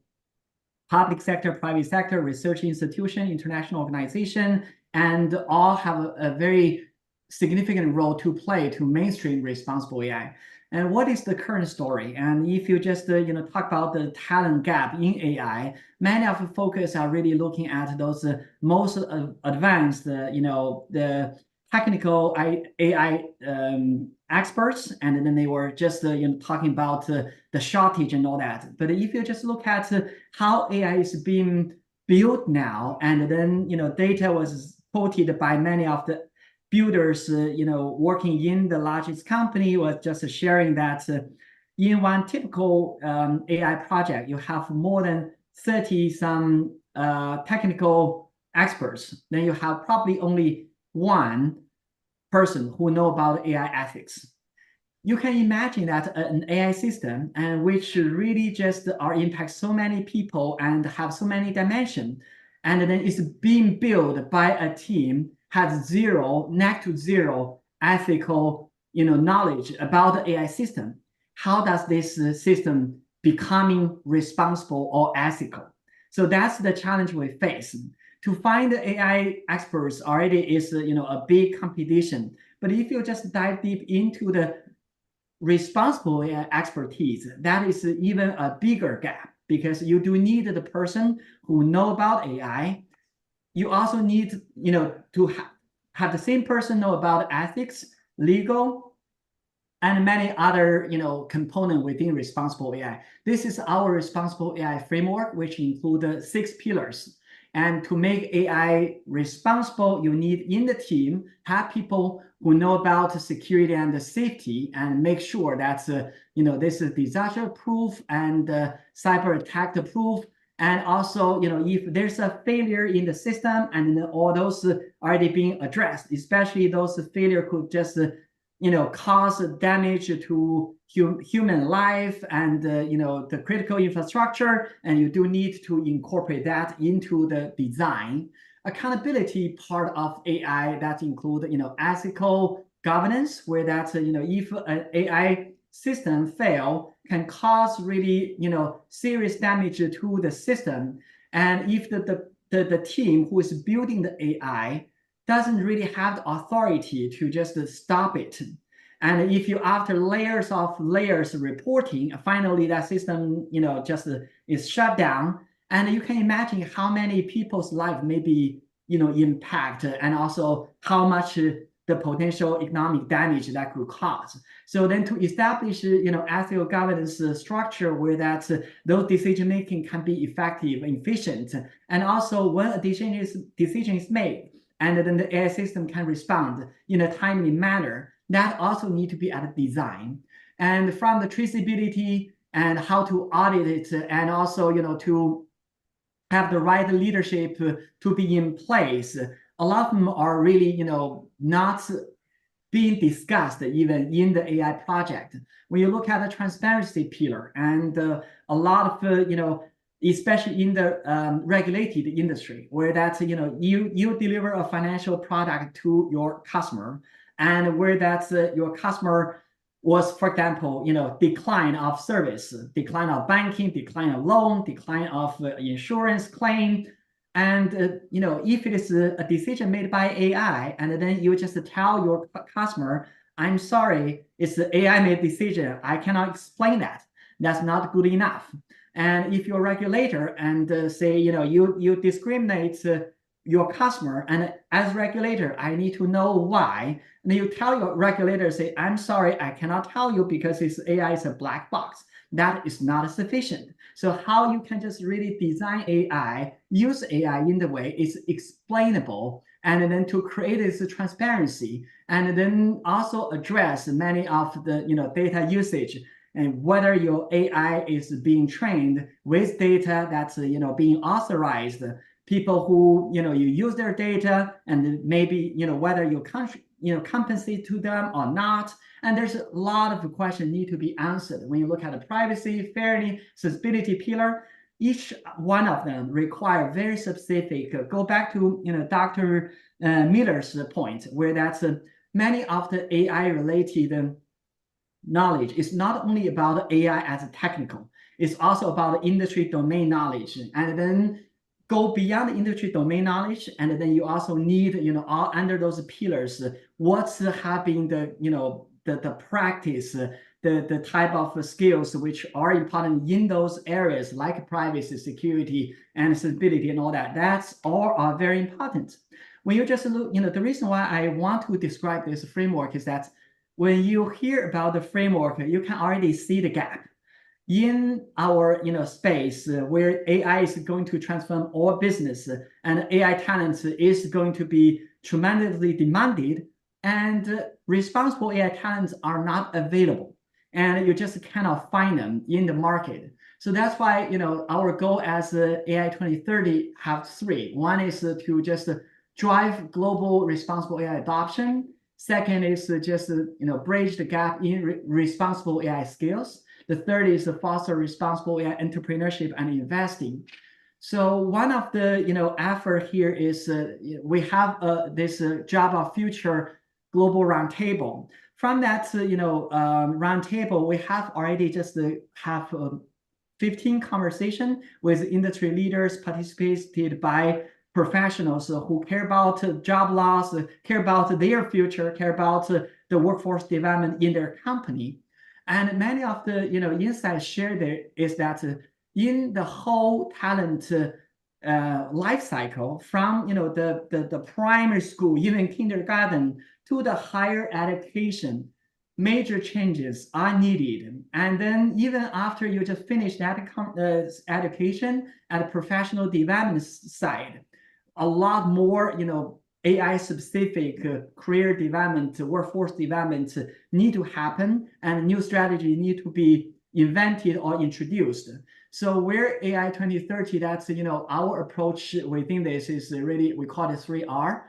public sector, private sector, research institution, international organization, and all have a very significant role to play to mainstream responsible AI. And what is the current story? And if you just talk about the talent gap in AI, many of the focus are really looking at those most advanced, the technical AI experts, and then they were just talking about the shortage and all that. But if you just look at how AI is being built now, and then data was quoted by many of the builders working in the largest company was just sharing that in one typical AI project, you have more than 30 some technical experts. Then you have probably only one person who know about AI ethics. You can imagine that an AI system, and which really just impact so many people and have so many dimensions, and then it's being built by a team has next to zero ethical knowledge about the AI system. How does this system becoming responsible or ethical? So that's the challenge we face. To find the AI experts already is a big competition. But if you just dive deep into the responsible AI expertise, that is even a bigger gap, because you do need the person who know about AI. You also need to have the same person know about ethics, legal, and many other components within responsible AI. This is our responsible AI framework, which includes 6 pillars. And to make AI responsible, you need in the team have people who know about security and the safety, and make sure that this is disaster proof and cyber attack proof. And also, if there's a failure in the system, and all those already being addressed, especially those failure could just cause damage to human life and the critical infrastructure, and you do need to incorporate that into the design. accountability part of AI that include, ethical governance, where that, if an AI system fail, can cause really, serious damage to the system. And if the team who is building the AI doesn't really have the authority to just stop it. And if you, after layers of layers reporting, finally that system, just is shut down, and you can imagine how many people's life may be, impact, and also how much the potential economic damage that could cause. So then to establish, ethical governance structure where that those decision making can be effective, efficient, and also when a decision is made, and then the AI system can respond in a timely manner, that also need to be at the design. And from the traceability and how to audit it, and also, to have the right leadership to be in place. A lot of them are really, not being discussed even in the AI project. When you look at the transparency pillar, and a lot of, especially in the regulated industry, where that's, you deliver a financial product to your customer, and where that's your customer was, for example, decline of service, decline of banking, decline of loan, decline of insurance claim. And, if it is a decision made by AI, and then you just tell your customer, I'm sorry, it's the AI made decision, I cannot explain that. That's not good enough. And if you're a regulator and say, you discriminate your customer, and as regulator, I need to know why. And then you tell your regulator, say, I'm sorry, I cannot tell you because this AI is a black box. That is not sufficient. So how you can just really design AI, use AI in the way it's explainable, and then to create this transparency, and then also address many of the data usage, and whether your AI is being trained with data that's being authorized, people who you use their data, and maybe whether you compensate to them or not. And there's a lot of questions need to be answered. When you look at the privacy, fairness, accessibility pillar, each one of them require very specific. Go back to Dr. Miller's point, where that's many of the AI related knowledge is not only about AI as a technical, it's also about industry domain knowledge, and then go beyond the industry domain knowledge, and then you also need, all under those pillars, what's having the practice, the type of skills which are important in those areas, like privacy, security, and accessibility, and all that. That's all are very important. When you just look, the reason why I want to describe this framework is that when you hear about the framework, you can already see the gap in our space where AI is going to transform all business, and AI talent is going to be tremendously demanded, and responsible AI talents are not available, and you just cannot find them in the market. So that's why our goal as AI 2030 have three. One is to just drive global responsible AI adoption. Second is just bridge the gap in responsible AI skills. The third is to foster responsible AI entrepreneurship and investing. So one of the effort here is we have this Java Future Global Roundtable. From that roundtable, we have already just have 15 conversations with industry leaders participated by professionals who care about job loss, care about their future, care about the workforce development in their company. And many of the insights shared there is that in the whole talent life cycle, from the primary school, even kindergarten, to the higher education, major changes are needed. And then even after you just finish that education at the professional development side, a lot more AI specific career development, workforce development need to happen, and new strategy need to be invented or introduced. So where AI 2030, that's our approach within this is really, we call it 3R,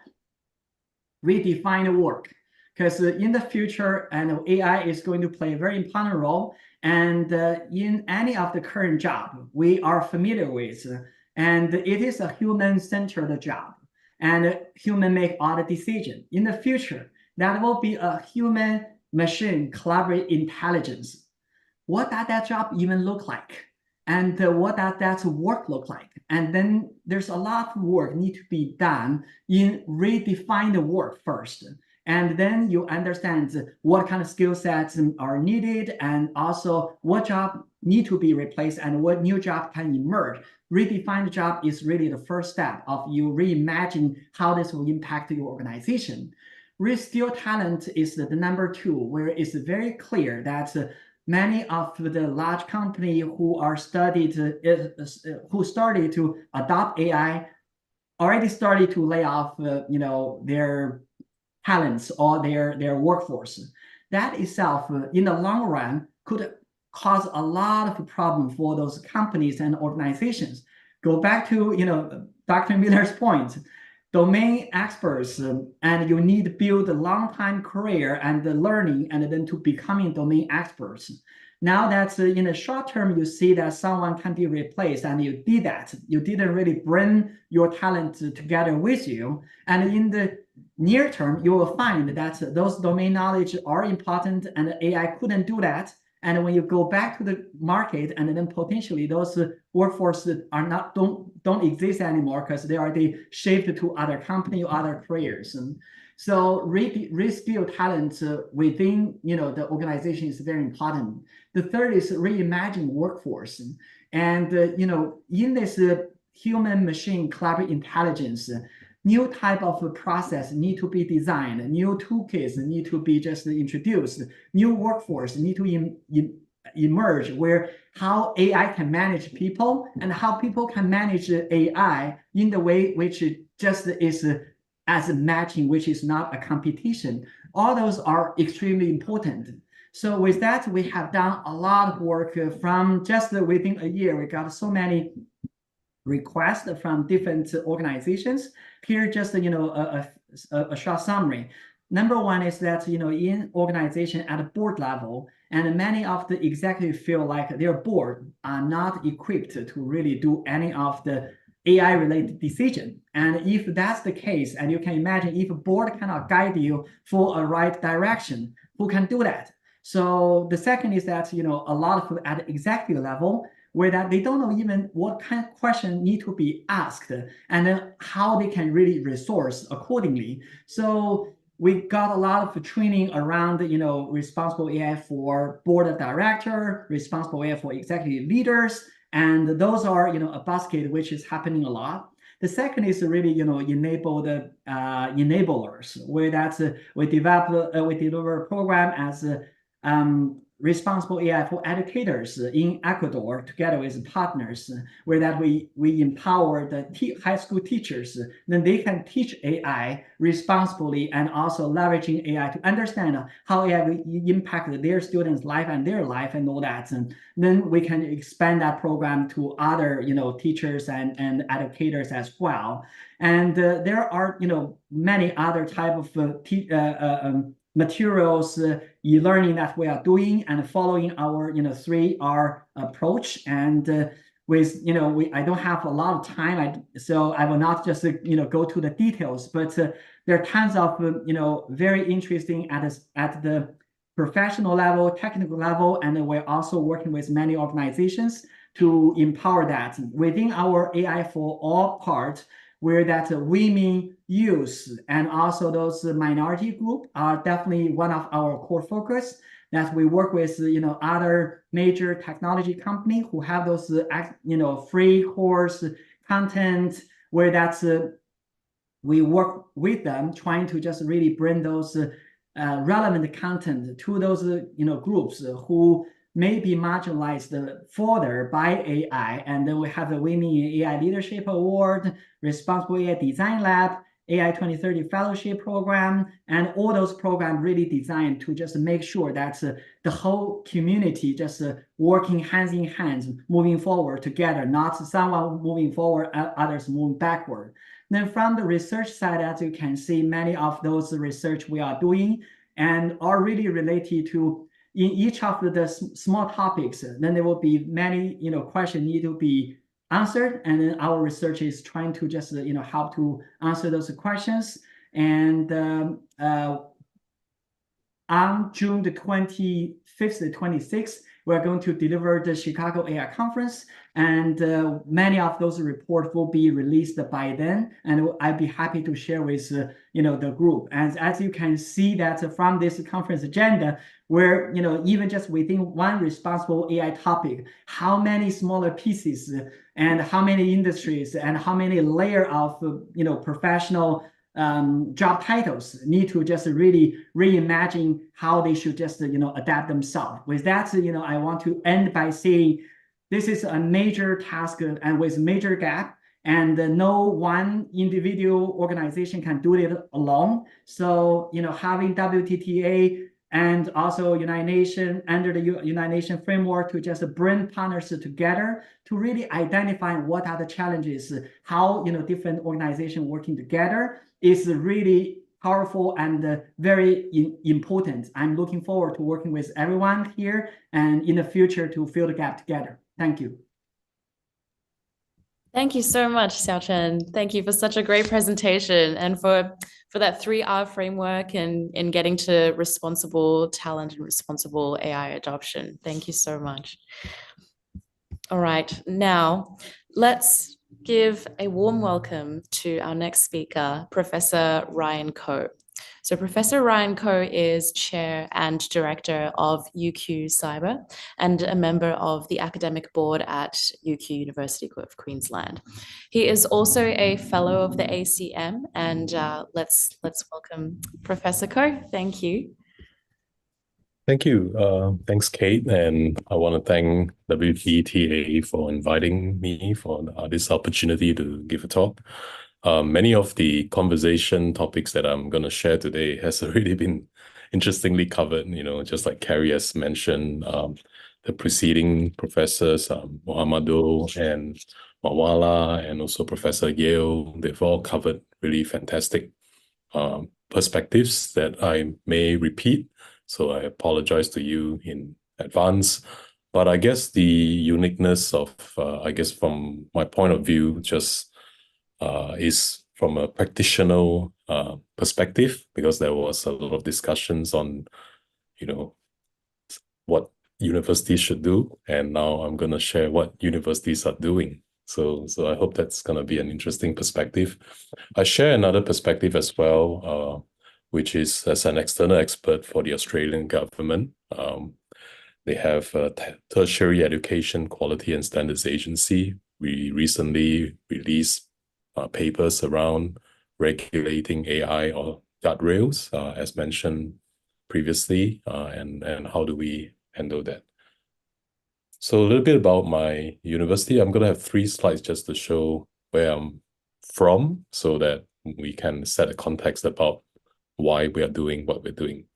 redefine work. Because in the future, and AI is going to play a very important role, and in any of the current job we are familiar with, and it is a human-centered job. and human make all the decision. In the future, that will be a human machine collaborate intelligence. What does that job even look like? And what does that work look like? And then there's a lot of work need to be done in redefine the work first. And then you understand what kind of skill sets are needed, and also what job need to be replaced and what new job can emerge. Redefine the job is really the first step of you reimagine how this will impact your organization. Reskill talent is the number 2, where it's very clear that many of the large companies who started to adopt AI already started to lay off, their talents or their workforce. That itself, in the long run, could cause a lot of problem for those companies and organizations. Go back to Dr. Miller's point. Domain experts, and you need to build a long time career and the learning, and then to becoming domain experts. Now that in the short term, you see that someone can be replaced, and you did that. You didn't really bring your talent together with you. And in the near term, you will find that those domain knowledge are important, and AI couldn't do that. And when you go back to the market, and then potentially those workforce don't exist anymore because they already shifted to other company or other careers. And so reskill talent within the organization is very important. The third is reimagine workforce. And in this human machine collaborative intelligence, new type of process need to be designed, new toolkits need to be just introduced, new workforce need to emerge, where how AI can manage people and how people can manage AI in the way which just is as a matching, which is not a competition. All those are extremely important. So with that, we have done a lot of work from just within a year. We got so many requests from different organizations. Here, just a short summary. Number one is that in organization at a board level, and many of the executives feel like their board are not equipped to really do any of the AI related decision. And if that's the case, and you can imagine if a board cannot guide you for a right direction, who can do that? So the second is that a lot of at the executive level, where that they don't know even what kind of question need to be asked, and then how they can really resource accordingly. So we got a lot of training around, responsible AI for board of director, responsible AI for executive leaders, and those are, a basket which is happening a lot. The second is really, enable the enablers, where that's we deliver a program as responsible AI for educators in Ecuador, together with partners, where that we empower the high school teachers. Then they can teach AI responsibly, and also leveraging AI to understand how AI will impact their students' life and their life and all that. And then we can expand that program to other, teachers and educators as well. And there are, many other type of materials, e-learning that we are doing and following our 3R approach. And with I don't have a lot of time, so I will not just go to the details, but there are tons of very interesting at the professional level, technical level, and we're also working with many organizations to empower that within our AI for all part, where that women, youth, and also those minority group are definitely one of our core focus. That we work with other major technology company who have those free course content, where that's we work with them trying to just really bring those relevant content to those groups who may be marginalized further by AI. And then we have the Women in AI Leadership Award, Responsible AI Design Lab, AI 2030 Fellowship Program, and all those programs really designed to just make sure that the whole community just working hands in hands, moving forward together, not someone moving forward, others moving backward. Then from the research side, as you can see, many of those research we are doing and are really related to in each of the small topics. Then there will be many questions need to be answered, and then our research is trying to just help to answer those questions. And on June the 25th to 26th, we're going to deliver the Chicago AI Conference, and many of those reports will be released by then, and I'd be happy to share with the group. And as you can see that from this conference agenda, where even just within one responsible AI topic, how many smaller pieces and how many industries and how many layer of professional job titles need to just really reimagine how they should just adapt themselves. With that, I want to end by saying this is a major task and with major gap, and no one individual organization can do it alone. So having WTTA and also United Nations under the United Nations framework to just bring partners together to really identify what are the challenges, how different organizations working together is really powerful and very important. I'm looking forward to working with everyone here and in the future to fill the gap together. Thank you. Thank you so much, Xiaochen. Thank you for such a great presentation and for that 3R framework and in getting to responsible talent and responsible AI adoption. Thank you so much. All right, now let's give a warm welcome to our next speaker, Professor Ryan Ko. So Professor Ryan Ko is Chair and Director of UQ Cyber and a member of the academic board at UQ University of Queensland. He is also a fellow of the ACM, and let's welcome Professor Ko. Thank you. Thank you. Thanks, Kate. And I want to thank WTTA for inviting me for this opportunity to give a talk. Many of the conversation topics that I'm going to share today has already been interestingly covered, just like Carrie has mentioned, the preceding professors, Mohamado and Mawala, and also Professor Yale, they've all covered really fantastic perspectives that I may repeat. So I apologize to you in advance. But I guess the uniqueness of, from my point of view, just is from a practitioner perspective, because there was a lot of discussions on, what universities should do. And now I'm going to share what universities are doing. So I hope that's going to be an interesting perspective. I share another perspective as well, which is as an external expert for the Australian government. They have a Tertiary Education Quality and Standards Agency. We recently released papers around regulating AI or guardrails, as mentioned previously, and how do we handle that. So a little bit about my university. I'm going to have 3 slides just to show where I'm from so that we can set a context about why we are doing what we're doing.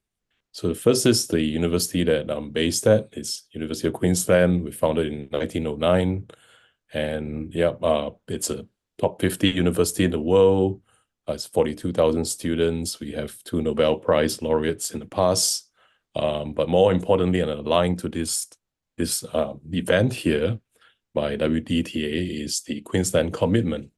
So the first is the university that I'm based at. It's University of Queensland. We founded in 1909. And it's a top 50 university in the world. It's 42,000 students. We have 2 Nobel Prize laureates in the past. But more importantly, and aligned to this event here by WTTA is the Queensland Commitment.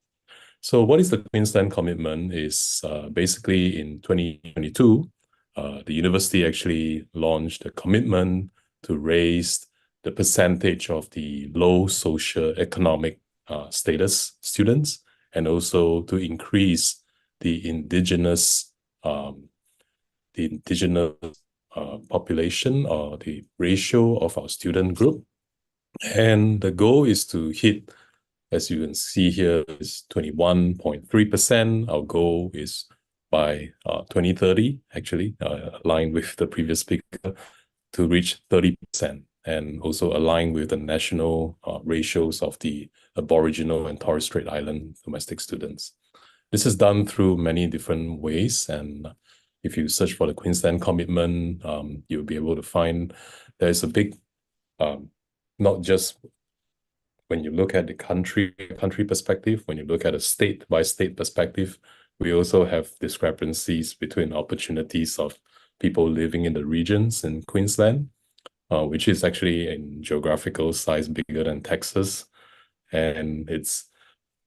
So what is the Queensland Commitment is basically in 2022, the university actually launched a commitment to raise the percentage of the low socioeconomic status students, and also to increase the indigenous population or the ratio of our student group. And the goal is to hit, as you can see here, is 21.3%. Our goal is by 2030, actually, aligned with the previous speaker, to reach 30%, and also align with the national ratios of the Aboriginal and Torres Strait Island domestic students. This is done through many different ways, and if you search for the Queensland Commitment, you'll be able to find there's a big, not just when you look at the country perspective, when you look at a state-by-state perspective, we also have discrepancies between opportunities of people living in the regions in Queensland, which is actually in geographical size bigger than Texas. And it's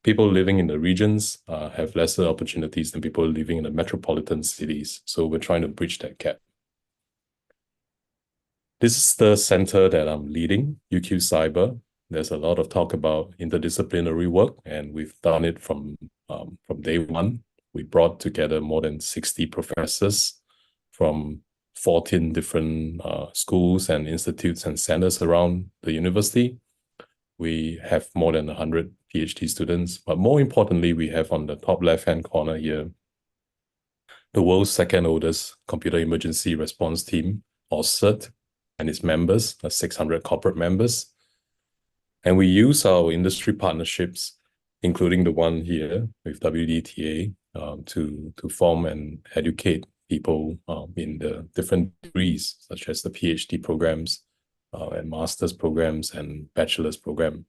people living in the regions have lesser opportunities than people living in the metropolitan cities. So we're trying to bridge that gap. This is the center that I'm leading, UQ Cyber. There's a lot of talk about interdisciplinary work, and we've done it from day one. We brought together more than 60 professors from 14 different schools and institutes and centers around the university. We have more than 100 PhD students, but more importantly, we have on the top left-hand corner here, the world's second oldest computer emergency response team, or CERT, and its members, 600 corporate members. And we use our industry partnerships, including the one here with WDTA, to form and educate people in the different degrees, such as the PhD programs and master's programs and bachelor's program.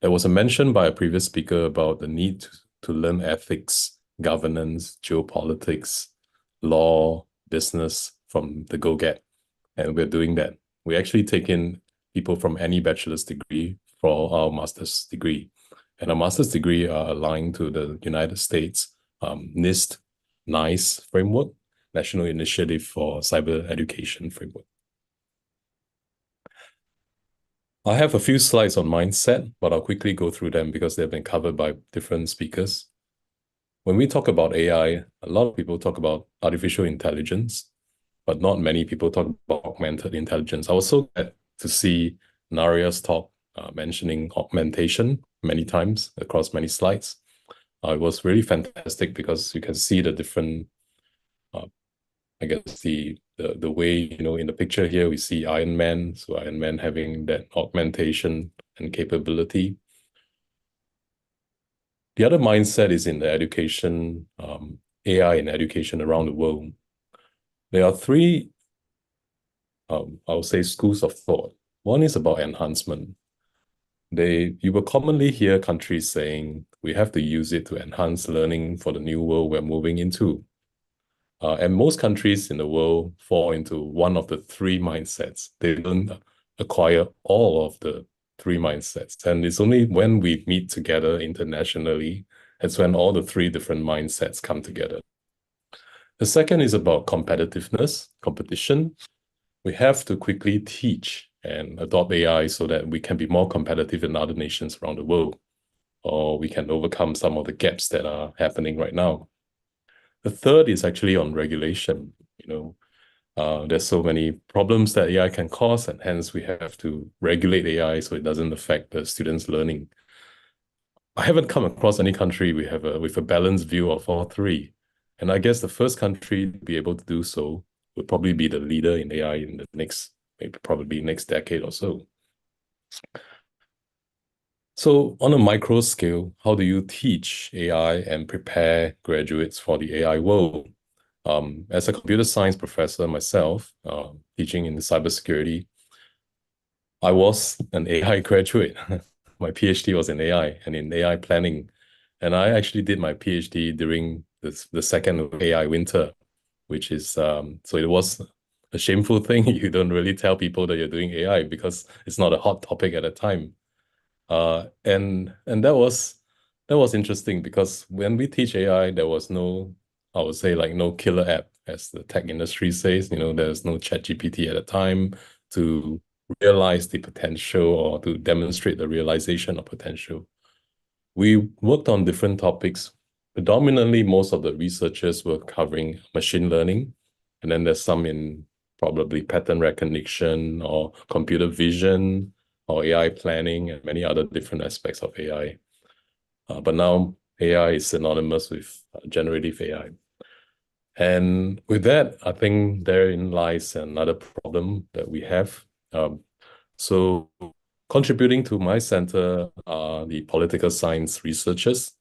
There was a mention by a previous speaker about the need to learn ethics, governance, geopolitics, law, business from the go-get. And we're doing that. We actually take in people from any bachelor's degree for our master's degree. And our master's degree are aligned to the United States NIST, NICE framework, National Initiative for Cyber Education framework. I have a few slides on mindset, but I'll quickly go through them because they've been covered by different speakers. When we talk about AI, a lot of people talk about artificial intelligence, but not many people talk about augmented intelligence. I was so glad to see Naria's talk mentioning augmentation many times across many slides. It was really fantastic because you can see the different, I guess the way, in the picture here, we see Iron Man. So Iron Man having that augmentation and capability. The other mindset is in the education, AI in education around the world. There are three, I would say, schools of thought. One is about enhancement. You will commonly hear countries saying, we have to use it to enhance learning for the new world we're moving into. And most countries in the world fall into one of the three mindsets. They don't acquire all of the three mindsets. And it's only when we meet together internationally, that's when all the three different mindsets come together. The second is about competitiveness, competition. We have to quickly teach and adopt AI so that we can be more competitive in other nations around the world, or we can overcome some of the gaps that are happening right now. The third is actually on regulation. There's so many problems that AI can cause, and hence we have to regulate AI so it doesn't affect the students' learning. I haven't come across any country with a balanced view of all three. And I guess the first country to be able to do so would probably be the leader in AI in the next decade or so. So on a micro scale, how do you teach AI and prepare graduates for the AI world? As a computer science professor myself, teaching in cybersecurity, I was an AI graduate. My PhD was in AI and in AI planning. And I actually did my PhD during the second AI winter, which is, so it was a shameful thing. You don't really tell people that you're doing AI because it's not a hot topic at the time. And that was interesting because when we teach AI, there was no, I would say, like, no killer app, as the tech industry says. There's no ChatGPT at the time to realize the potential or to demonstrate the realization of potential. We worked on different topics. Predominantly, most of the researchers were covering machine learning, and then there's some in probably pattern recognition or computer vision or AI planning and many other different aspects of AI. But now AI is synonymous with generative AI. And with that, I think therein lies another problem that we have. So contributing to my center are the political science researchers.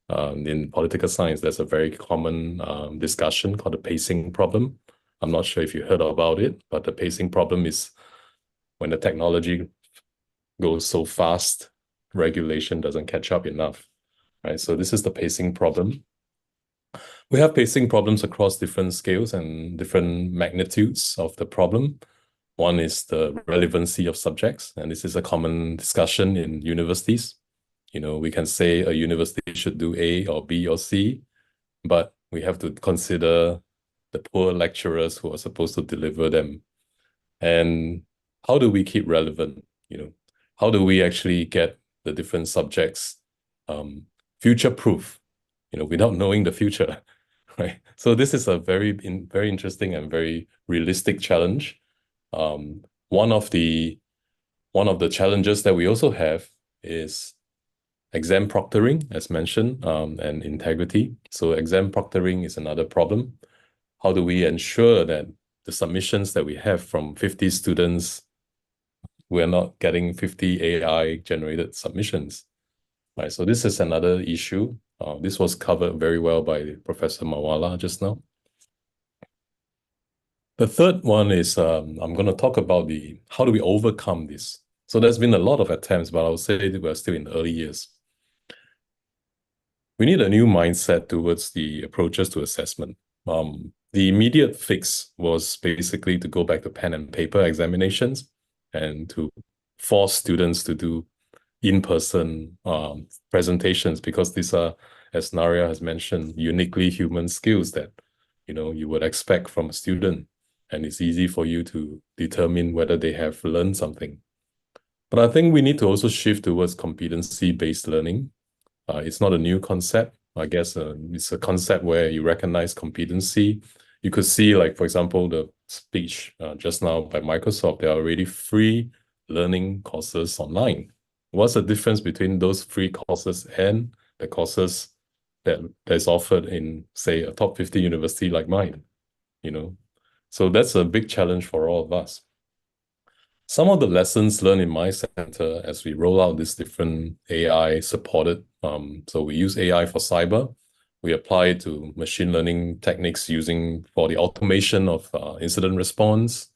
In political science, there's a very common discussion called the pacing problem. I'm not sure if you heard about it, but the pacing problem is when the technology goes so fast, regulation doesn't catch up enough, right? So this is the pacing problem. We have pacing problems across different scales and different magnitudes of the problem. One is the relevancy of subjects, and this is a common discussion in universities. You know, we can say a university should do A or B or C, but we have to consider the poor lecturers who are supposed to deliver them. And how do we keep relevant? You know, how do we actually get the different subjects future-proof, you know, without knowing the future, right? So this is a very interesting and very realistic challenge. One of the challenges that we also have is exam proctoring, as mentioned, and integrity. So exam proctoring is another problem. How do we ensure that the submissions that we have from 50 students, we're not getting 50 AI-generated submissions, right? So this is another issue. This was covered very well by Professor Mawala just now. The third one is I'm going to talk about how do we overcome this. So there's been a lot of attempts, but I would say that we're still in the early years. We need a new mindset towards the approaches to assessment. The immediate fix was basically to go back to pen and paper examinations and to force students to do in-person presentations, because these are, as Naria has mentioned, uniquely human skills that, you know, you would expect from a student, and it's easy for you to determine whether they have learned something. But I think we need to also shift towards competency-based learning. It's not a new concept. I guess it's a concept where you recognize competency. You could see, like, for example, the speech just now by Microsoft. There are already free learning courses online. What's the difference between those free courses and the courses that is offered in, say, a top 50 university like mine? You know, so that's a big challenge for all of us. Some of the lessons learned in my center as we roll out this different AI supported, so we use AI for cyber. We apply it to machine learning techniques for the automation of incident response.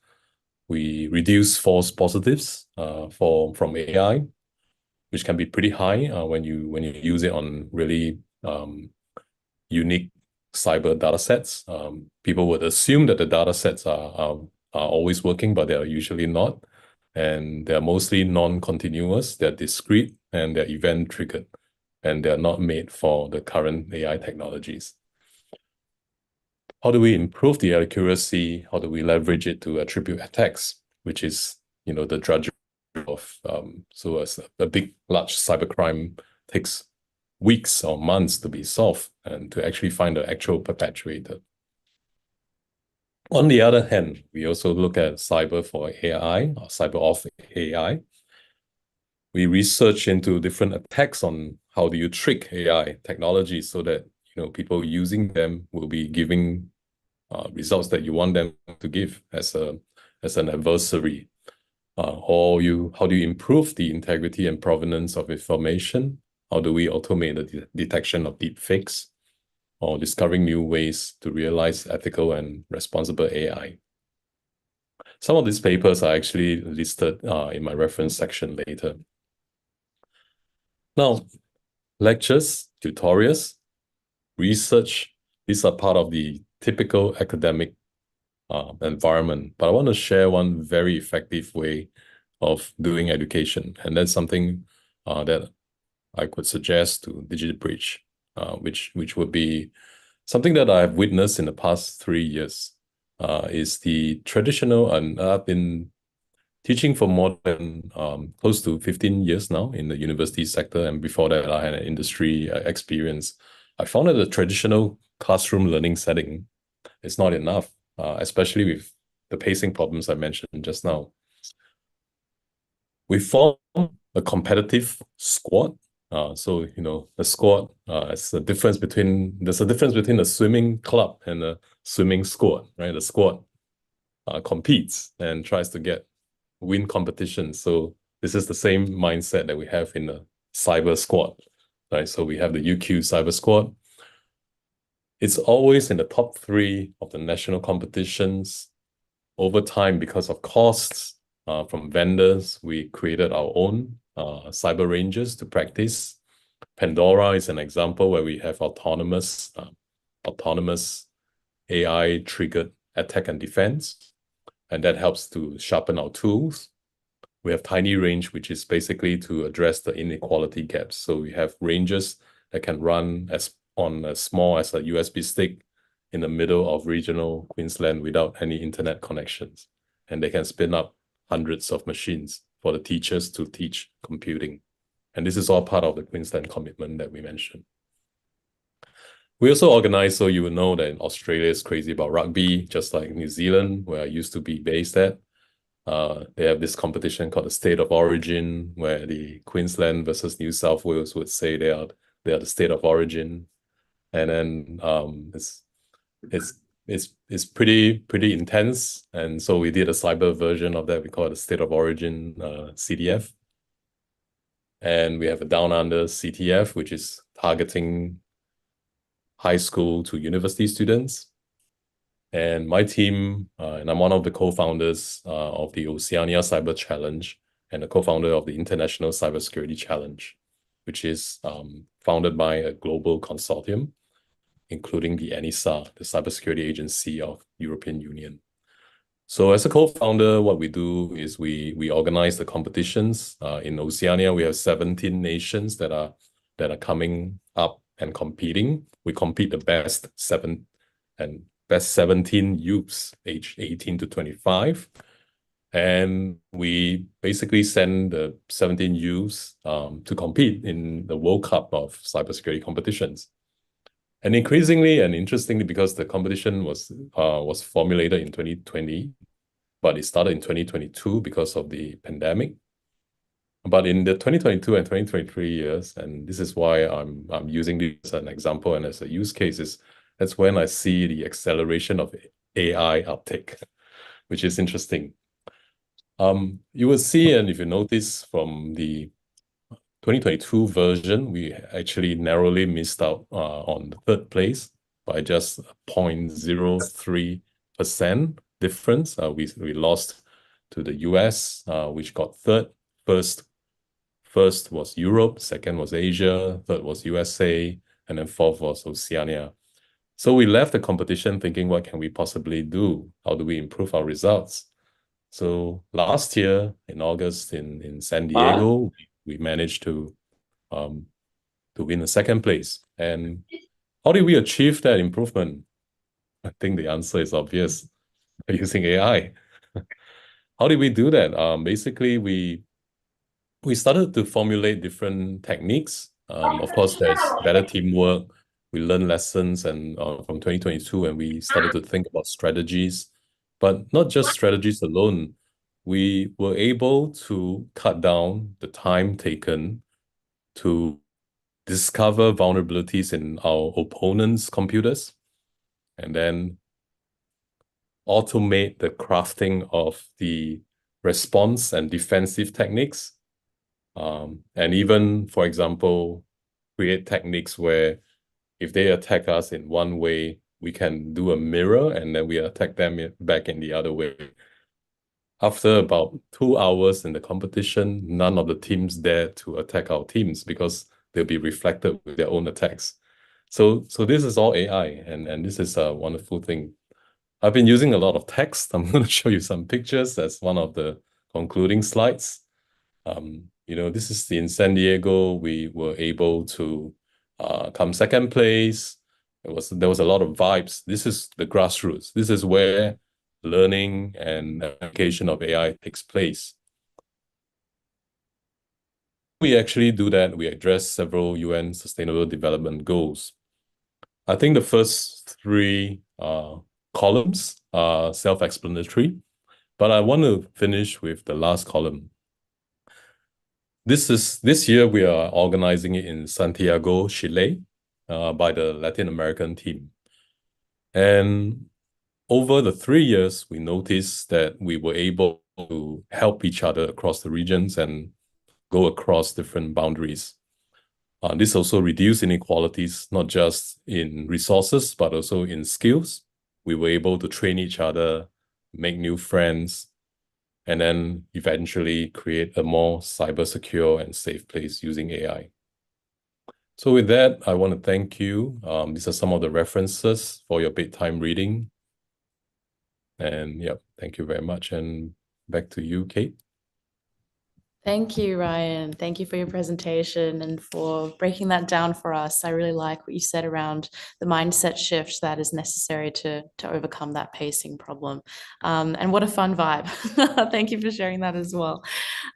We reduce false positives from AI, which can be pretty high when you use it on really unique cyber data sets. People would assume that the data sets are always working, but they are usually not. And they're mostly non-continuous, they're discrete, and they're event-triggered, and they're not made for the current AI technologies. How do we improve the accuracy? How do we leverage it to attribute attacks, which is, you know, the drudgery of, so as a big, large cybercrime takes weeks or months to be solved and to actually find the actual perpetrator. On the other hand, we also look at cyber for AI or cyber of AI. We research into different attacks on how do you trick AI technology so that, you know, people using them will be giving results that you want them to give as an adversary. How do you improve the integrity and provenance of information? How do we automate the detection of deep fakes, or discovering new ways to realize ethical and responsible AI? Some of these papers are actually listed in my reference section later. Now, lectures, tutorials, research, these are part of the typical academic environment. But I want to share one very effective way of doing education. And that's something that I could suggest to DigiBridge, which would be something that I've witnessed in the past 3 years, is the traditional, and I've been teaching for more than close to 15 years now in the university sector. And before that, I had an industry experience. I found that the traditional classroom learning setting is not enough, especially with the pacing problems I mentioned just now. We form a competitive squad. So, you know, the squad, there's a difference between a swimming club and a swimming squad, right? The squad competes and tries to win competitions. So this is the same mindset that we have in the cyber squad, right? So we have the UQ cyber squad. It's always in the top 3 of the national competitions. Over time, because of costs from vendors, we created our own cyber rangers to practice. Pandora is an example where we have autonomous AI-triggered attack and defense, and that helps to sharpen our tools. We have tiny range, which is basically to address the inequality gaps. So we have ranges that can run on as small as a USB stick in the middle of regional Queensland without any internet connections. And they can spin up hundreds of machines for the teachers to teach computing. And this is all part of the Queensland commitment that we mentioned. We also organize, so you will know that Australia is crazy about rugby, just like New Zealand, where I used to be based at. They have this competition called the State of Origin, where the Queensland versus New South Wales would say they are the state of origin, and then it's pretty intense. And so we did a cyber version of that. We call it the State of Origin CDF, and we have a Down Under CTF, which is targeting high school to university students. And my team, and I'm one of the co-founders of the Oceania Cyber Challenge and a co-founder of the International Cybersecurity Challenge, which is founded by a global consortium, including the NISA, the Cybersecurity Agency of European Union. So as a co-founder, what we do is we organize the competitions. In Oceania, we have 17 nations that are coming up and competing. We compete the best 17 youths aged 18 to 25. And we basically send the 17 youths to compete in the World Cup of cybersecurity competitions. And increasingly and interestingly, because the competition was formulated in 2020, but it started in 2022 because of the pandemic. But in the 2022 and 2023 years, and this is why I'm using this as an example and as a use case, that's when I see the acceleration of AI uptake, which is interesting. You will see, and if you notice from the 2022 version, we actually narrowly missed out on the third place by just 0.03% difference. We lost to the US, which got third. First was Europe, second was Asia, third was USA, and then fourth was Oceania. So we left the competition thinking, what can we possibly do? How do we improve our results? So last year in August in San Diego, we managed to win the second place. And how did we achieve that improvement? I think the answer is obvious, using AI. How did we do that? Basically, we started to formulate different techniques. Of course, there's better teamwork. We learned lessons and from 2022, and we started to think about strategies, but not just strategies alone. We were able to cut down the time taken to discover vulnerabilities in our opponents' computers, and then automate the crafting of the response and defensive techniques. And even, for example, create techniques where if they attack us in one way, we can do a mirror and then we attack them back in the other way. After about 2 hours in the competition, none of the teams dared to attack our teams because they'll be reflected with their own attacks. So this is all AI, and this is a wonderful thing. I've been using a lot of text. I'm going to show you some pictures as one of the concluding slides. This is in San Diego. We were able to come second place. There was a lot of vibes. This is the grassroots. This is where learning and application of AI takes place. We actually do that. We address several UN Sustainable Development Goals. I think the first three columns are self-explanatory, but I want to finish with the last column. This year we are organizing it in Santiago, Chile, by the Latin American team. And over the 3 years, we noticed that we were able to help each other across the regions and go across different boundaries. This also reduced inequalities, not just in resources, but also in skills. We were able to train each other, make new friends, and then eventually create a more cyber secure and safe place using AI. So with that, I want to thank you. These are some of the references for your bedtime reading. And yeah, thank you very much. And back to you, Kate. Thank you, Ryan. Thank you for your presentation and for breaking that down for us. I really like what you said around the mindset shift that is necessary to overcome that pacing problem. And what a fun vibe. Thank you for sharing that as well.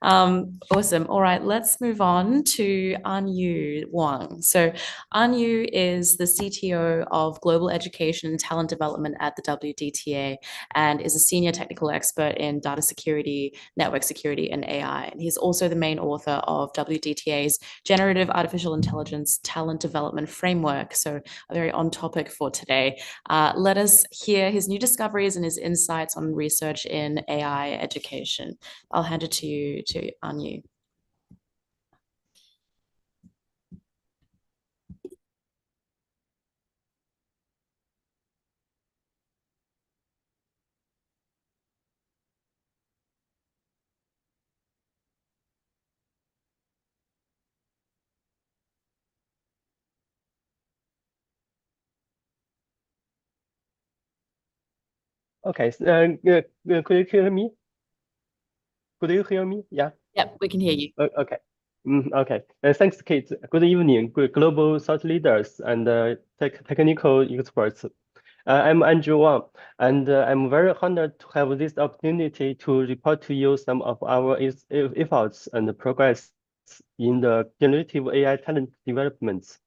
Awesome. All right, let's move on to Anyu Wang. So Anyu is the CTO of Global Education and Talent Development at the WDTA and is a senior technical expert in data security, network security, and AI. And he's also the main author of WDTA's Generative Artificial Intelligence Talent Development Framework. So a very on topic for today. Let us hear his new discoveries and his insights on research in AI education. I'll hand it to you, to Anyu. Okay, could you hear me? Could you hear me? Yeah. Yep, we can hear you. Okay. Okay. Thanks, Kate. Good evening, global thought leaders and technical experts. I'm Andrew Wang, and I'm very honored to have this opportunity to report to you some of our efforts and progress in the generative AI talent developments.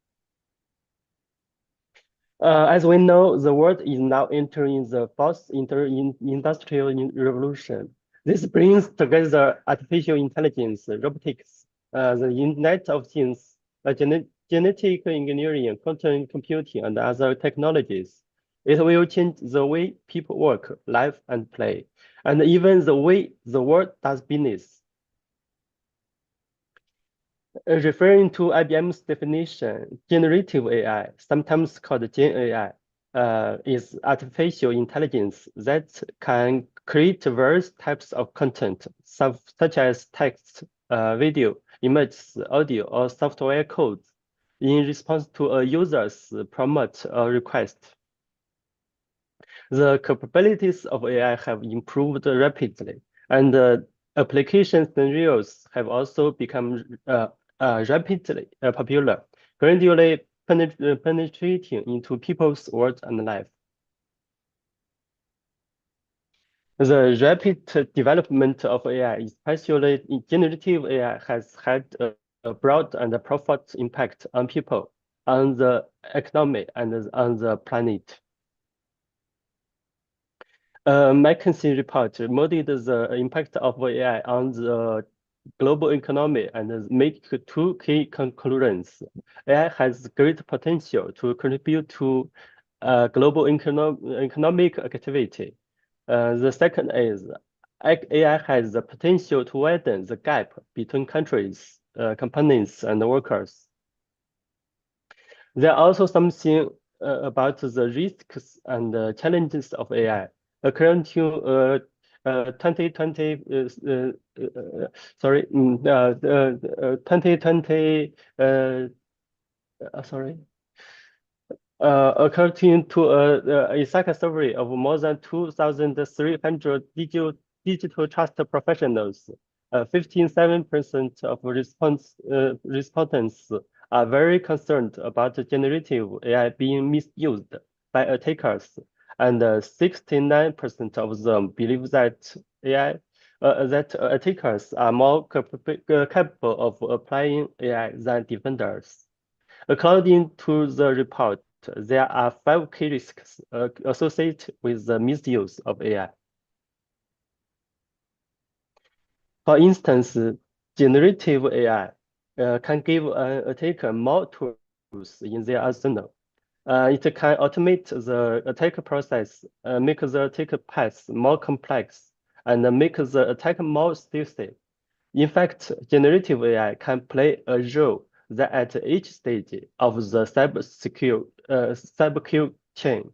As we know, the world is now entering the fourth industrial revolution. This brings together artificial intelligence, robotics, the Internet of Things, genetic engineering, quantum computing, and other technologies. It will change the way people work, live, and play, and even the way the world does business. Referring to IBM's definition, generative AI, sometimes called Gen AI, is artificial intelligence that can create various types of content, such as text, video, images, audio, or software code, in response to a user's prompt or request. The capabilities of AI have improved rapidly, and application scenarios have also become rapidly popular, gradually penetrating into people's world and life. The rapid development of AI, especially in generative AI, has had a broad and profound impact on people, on the economy, and on the planet. McKinsey report modeled the impact of AI on the global economy and make two key conclusions. AI has great potential to contribute to global economic activity. The second is AI has the potential to widen the gap between countries, companies, and workers. There are also something about the risks and challenges of AI. According to 2020, 2020, according to a second survey of more than 2,300 digital trust professionals, 57% of respondents are very concerned about generative AI being misused by attackers, and 69% of them believe that that attackers are more capable of applying AI than defenders. According to the report, there are 5 key risks associated with the misuse of AI. For instance, generative AI can give an attacker more tools in their arsenal. It can automate the attack process, make the attack path more complex, and make the attack more stealthy. In fact, generative AI can play a role that at each stage of the cyber chain.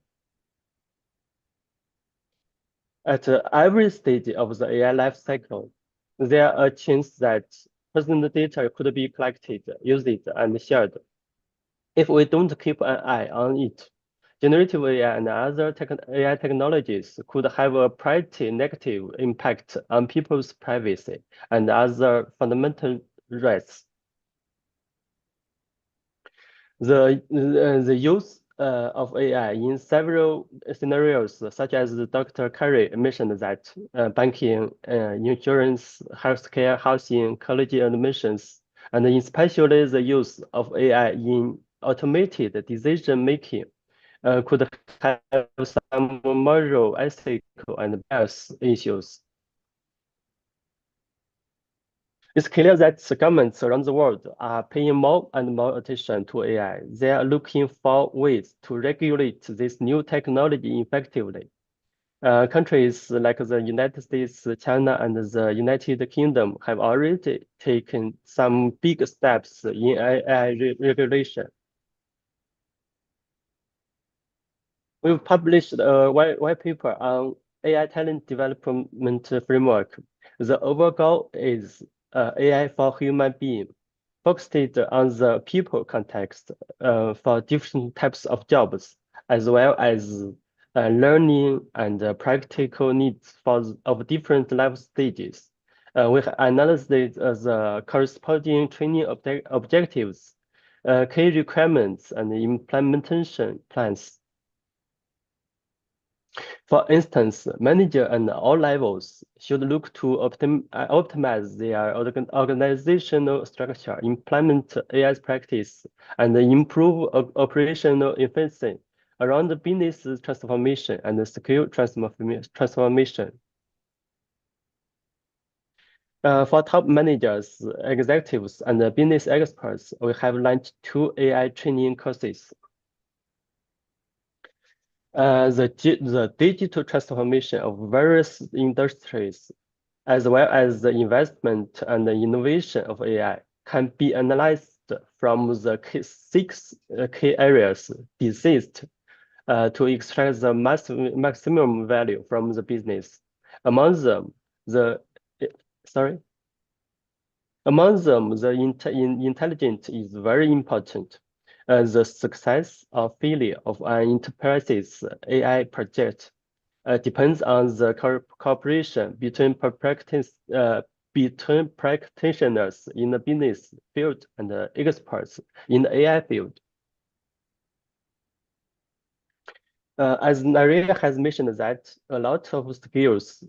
At every stage of the AI life cycle, there are a chance that personal data could be collected, used, and shared. If we don't keep an eye on it, Generative AI and other AI technologies could have a pretty negative impact on people's privacy and other fundamental rights. The use of AI in several scenarios, such as Dr. Curry mentioned that banking, insurance, healthcare, housing, college admissions, and especially the use of AI in automated decision making could have some moral, ethical, and bias issues. It's clear that the governments around the world are paying more and more attention to AI. They are looking for ways to regulate this new technology effectively. Countries like the United States, China, and the United Kingdom have already taken some big steps in AI regulation. We've published a white paper on AI talent development framework. The overall goal is AI for human being, focused on the people context for different types of jobs, as well as learning and practical needs of different life stages. We analyzed the corresponding training objectives, key requirements, and implementation plans. For instance, manager and all levels should look to optimize their organizational structure, implement AI's practice, and improve operational efficiency around the business transformation and skill transformation. For top managers, executives, and business experts, we have launched 2 AI training courses. The digital transformation of various industries, as well as the investment and the innovation of AI, can be analyzed from the 6 key areas discussed to extract the maximum value from the business. Among them, the intelligence is very important. The success or failure of an enterprise's AI project depends on the cooperation between practitioners in the business field and experts in the AI field. As Naria has mentioned that a lot of skills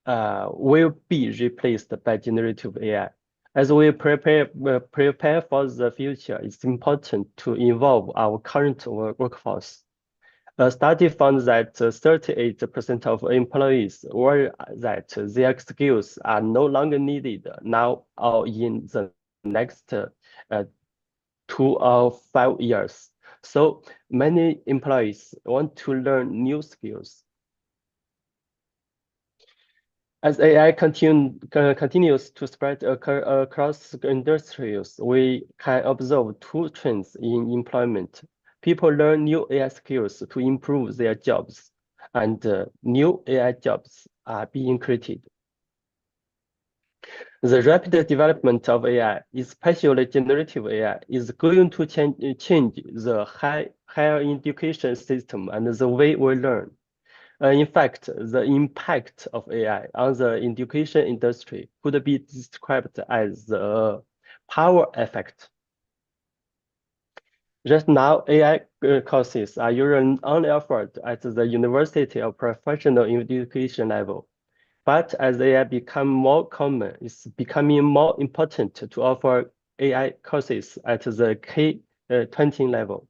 will be replaced by generative AI. As we prepare for the future, it's important to involve our current workforce. A study found that 38% of employees worry that their skills are no longer needed now or in the next 2 or 5 years. So many employees want to learn new skills. As AI continues to spread across industries, we can observe 2 trends in employment. People learn new AI skills to improve their jobs, and new AI jobs are being created. The rapid development of AI, especially generative AI, is going to change the higher education system and the way we learn. In fact, the impact of AI on the education industry could be described as the power effect. Just now, AI courses are usually only offered at the university or professional education level. But as AI become more common, it's becoming more important to offer AI courses at the K-20 level.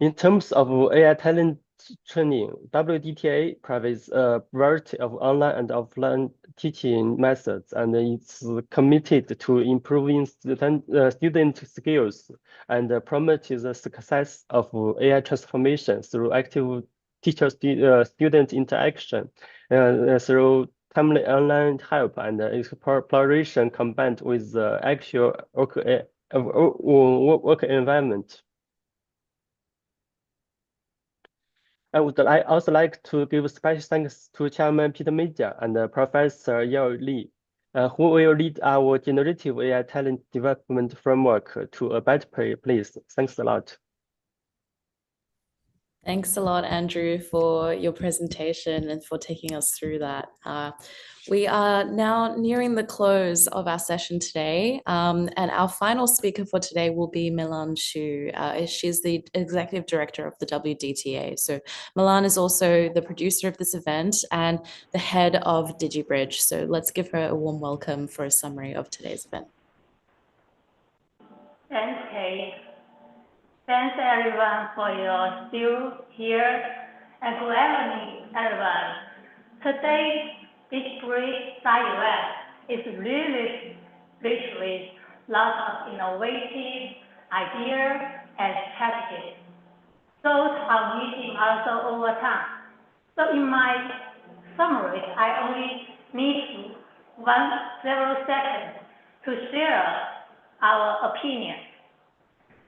In terms of AI talent training, WDTA provides a variety of online and offline teaching methods, and it's committed to improving student skills and promoting the success of AI transformation through active teacher-student interaction, through timely online help and exploration combined with the actual work environment. I would also like to give special thanks to Chairman Peter Major and Professor Yao Li who will lead our generative AI talent development framework to a better place. Thanks a lot. Thanks a lot, Andrew, for your presentation and for taking us through that. We are now nearing the close of our session today, and our final speaker for today will be Milan Xu. She's the Executive Director of the WDTA. So Milan is also the producer of this event and the head of DigiBridge. So let's give her a warm welcome for a summary of today's event. Thanks, Kate. Thanks everyone for your still here and good evening, everyone. Today's DigiBridge event is really rich with lots of innovative ideas and strategies. Those are meeting also over time. So in my summary, I only need several seconds to share our opinion.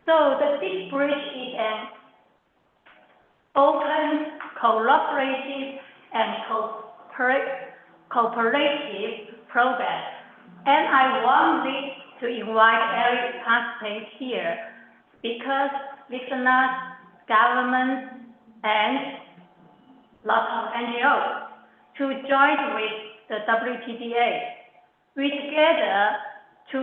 So the DigiBridge is an open, collaborative, and cooperative program. And I wanted to invite every participant here because listeners, governments, and lots of NGOs to join with the WTDA. We together to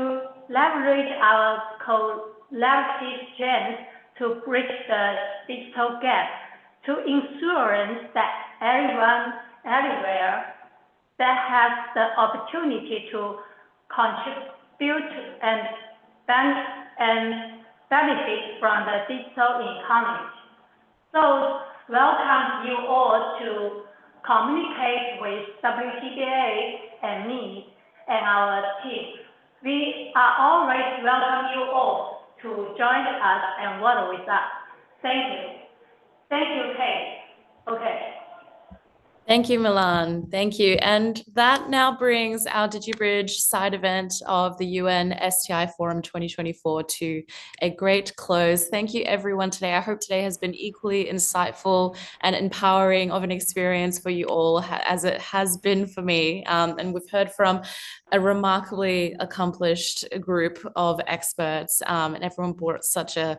leverage our collective strength to bridge the digital gap, to ensure that everyone, everywhere, that has the opportunity to contribute and benefit from the digital economy. So, welcome you all to communicate with WTDA and me and our team. We are always welcome you all to join us and work with us. Thank you. Thank you, Kate. Okay. Thank you, Milan. Thank you. And that now brings our DigiBridge side event of the UN STI Forum 2024 to a great close. Thank you, everyone, today. I hope today has been equally insightful and empowering of an experience for you all, as it has been for me. And we've heard from a remarkably accomplished group of experts, and everyone brought such a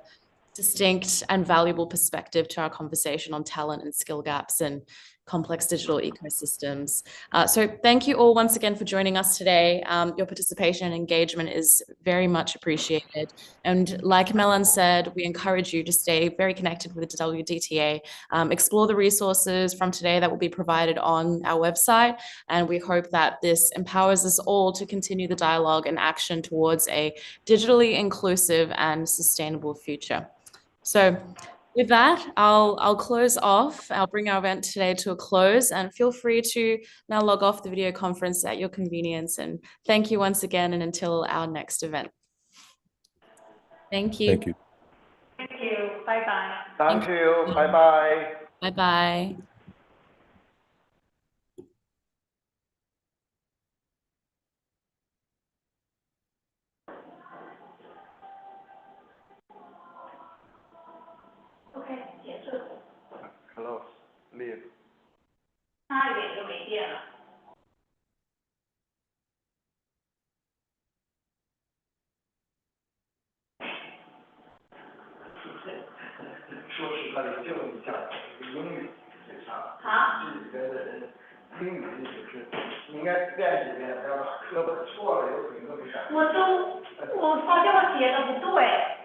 distinct and valuable perspective to our conversation on talent and skill gaps and complex digital ecosystems. So thank you all once again for joining us today. Your participation and engagement is very much appreciated. And like Milan said, we encourage you to stay very connected with the WDTA, explore the resources from today that will be provided on our website. And we hope that this empowers us all to continue the dialogue and action towards a digitally inclusive and sustainable future. So with that, I'll close off. I'll bring our event today to a close, and feel free to now log off the video conference at your convenience. And thank you once again, and until our next event. Thank you. Thank you. Thank you. Bye-bye. Thank you. Bye-bye. Bye-bye. OK，结束。Close. Leave. 差一点就没电了。说实话的，就一下，英语最差。好。这里边的人，英语就是应该练几遍，不要把课本错了，有可能都没改。我发现我写的不对。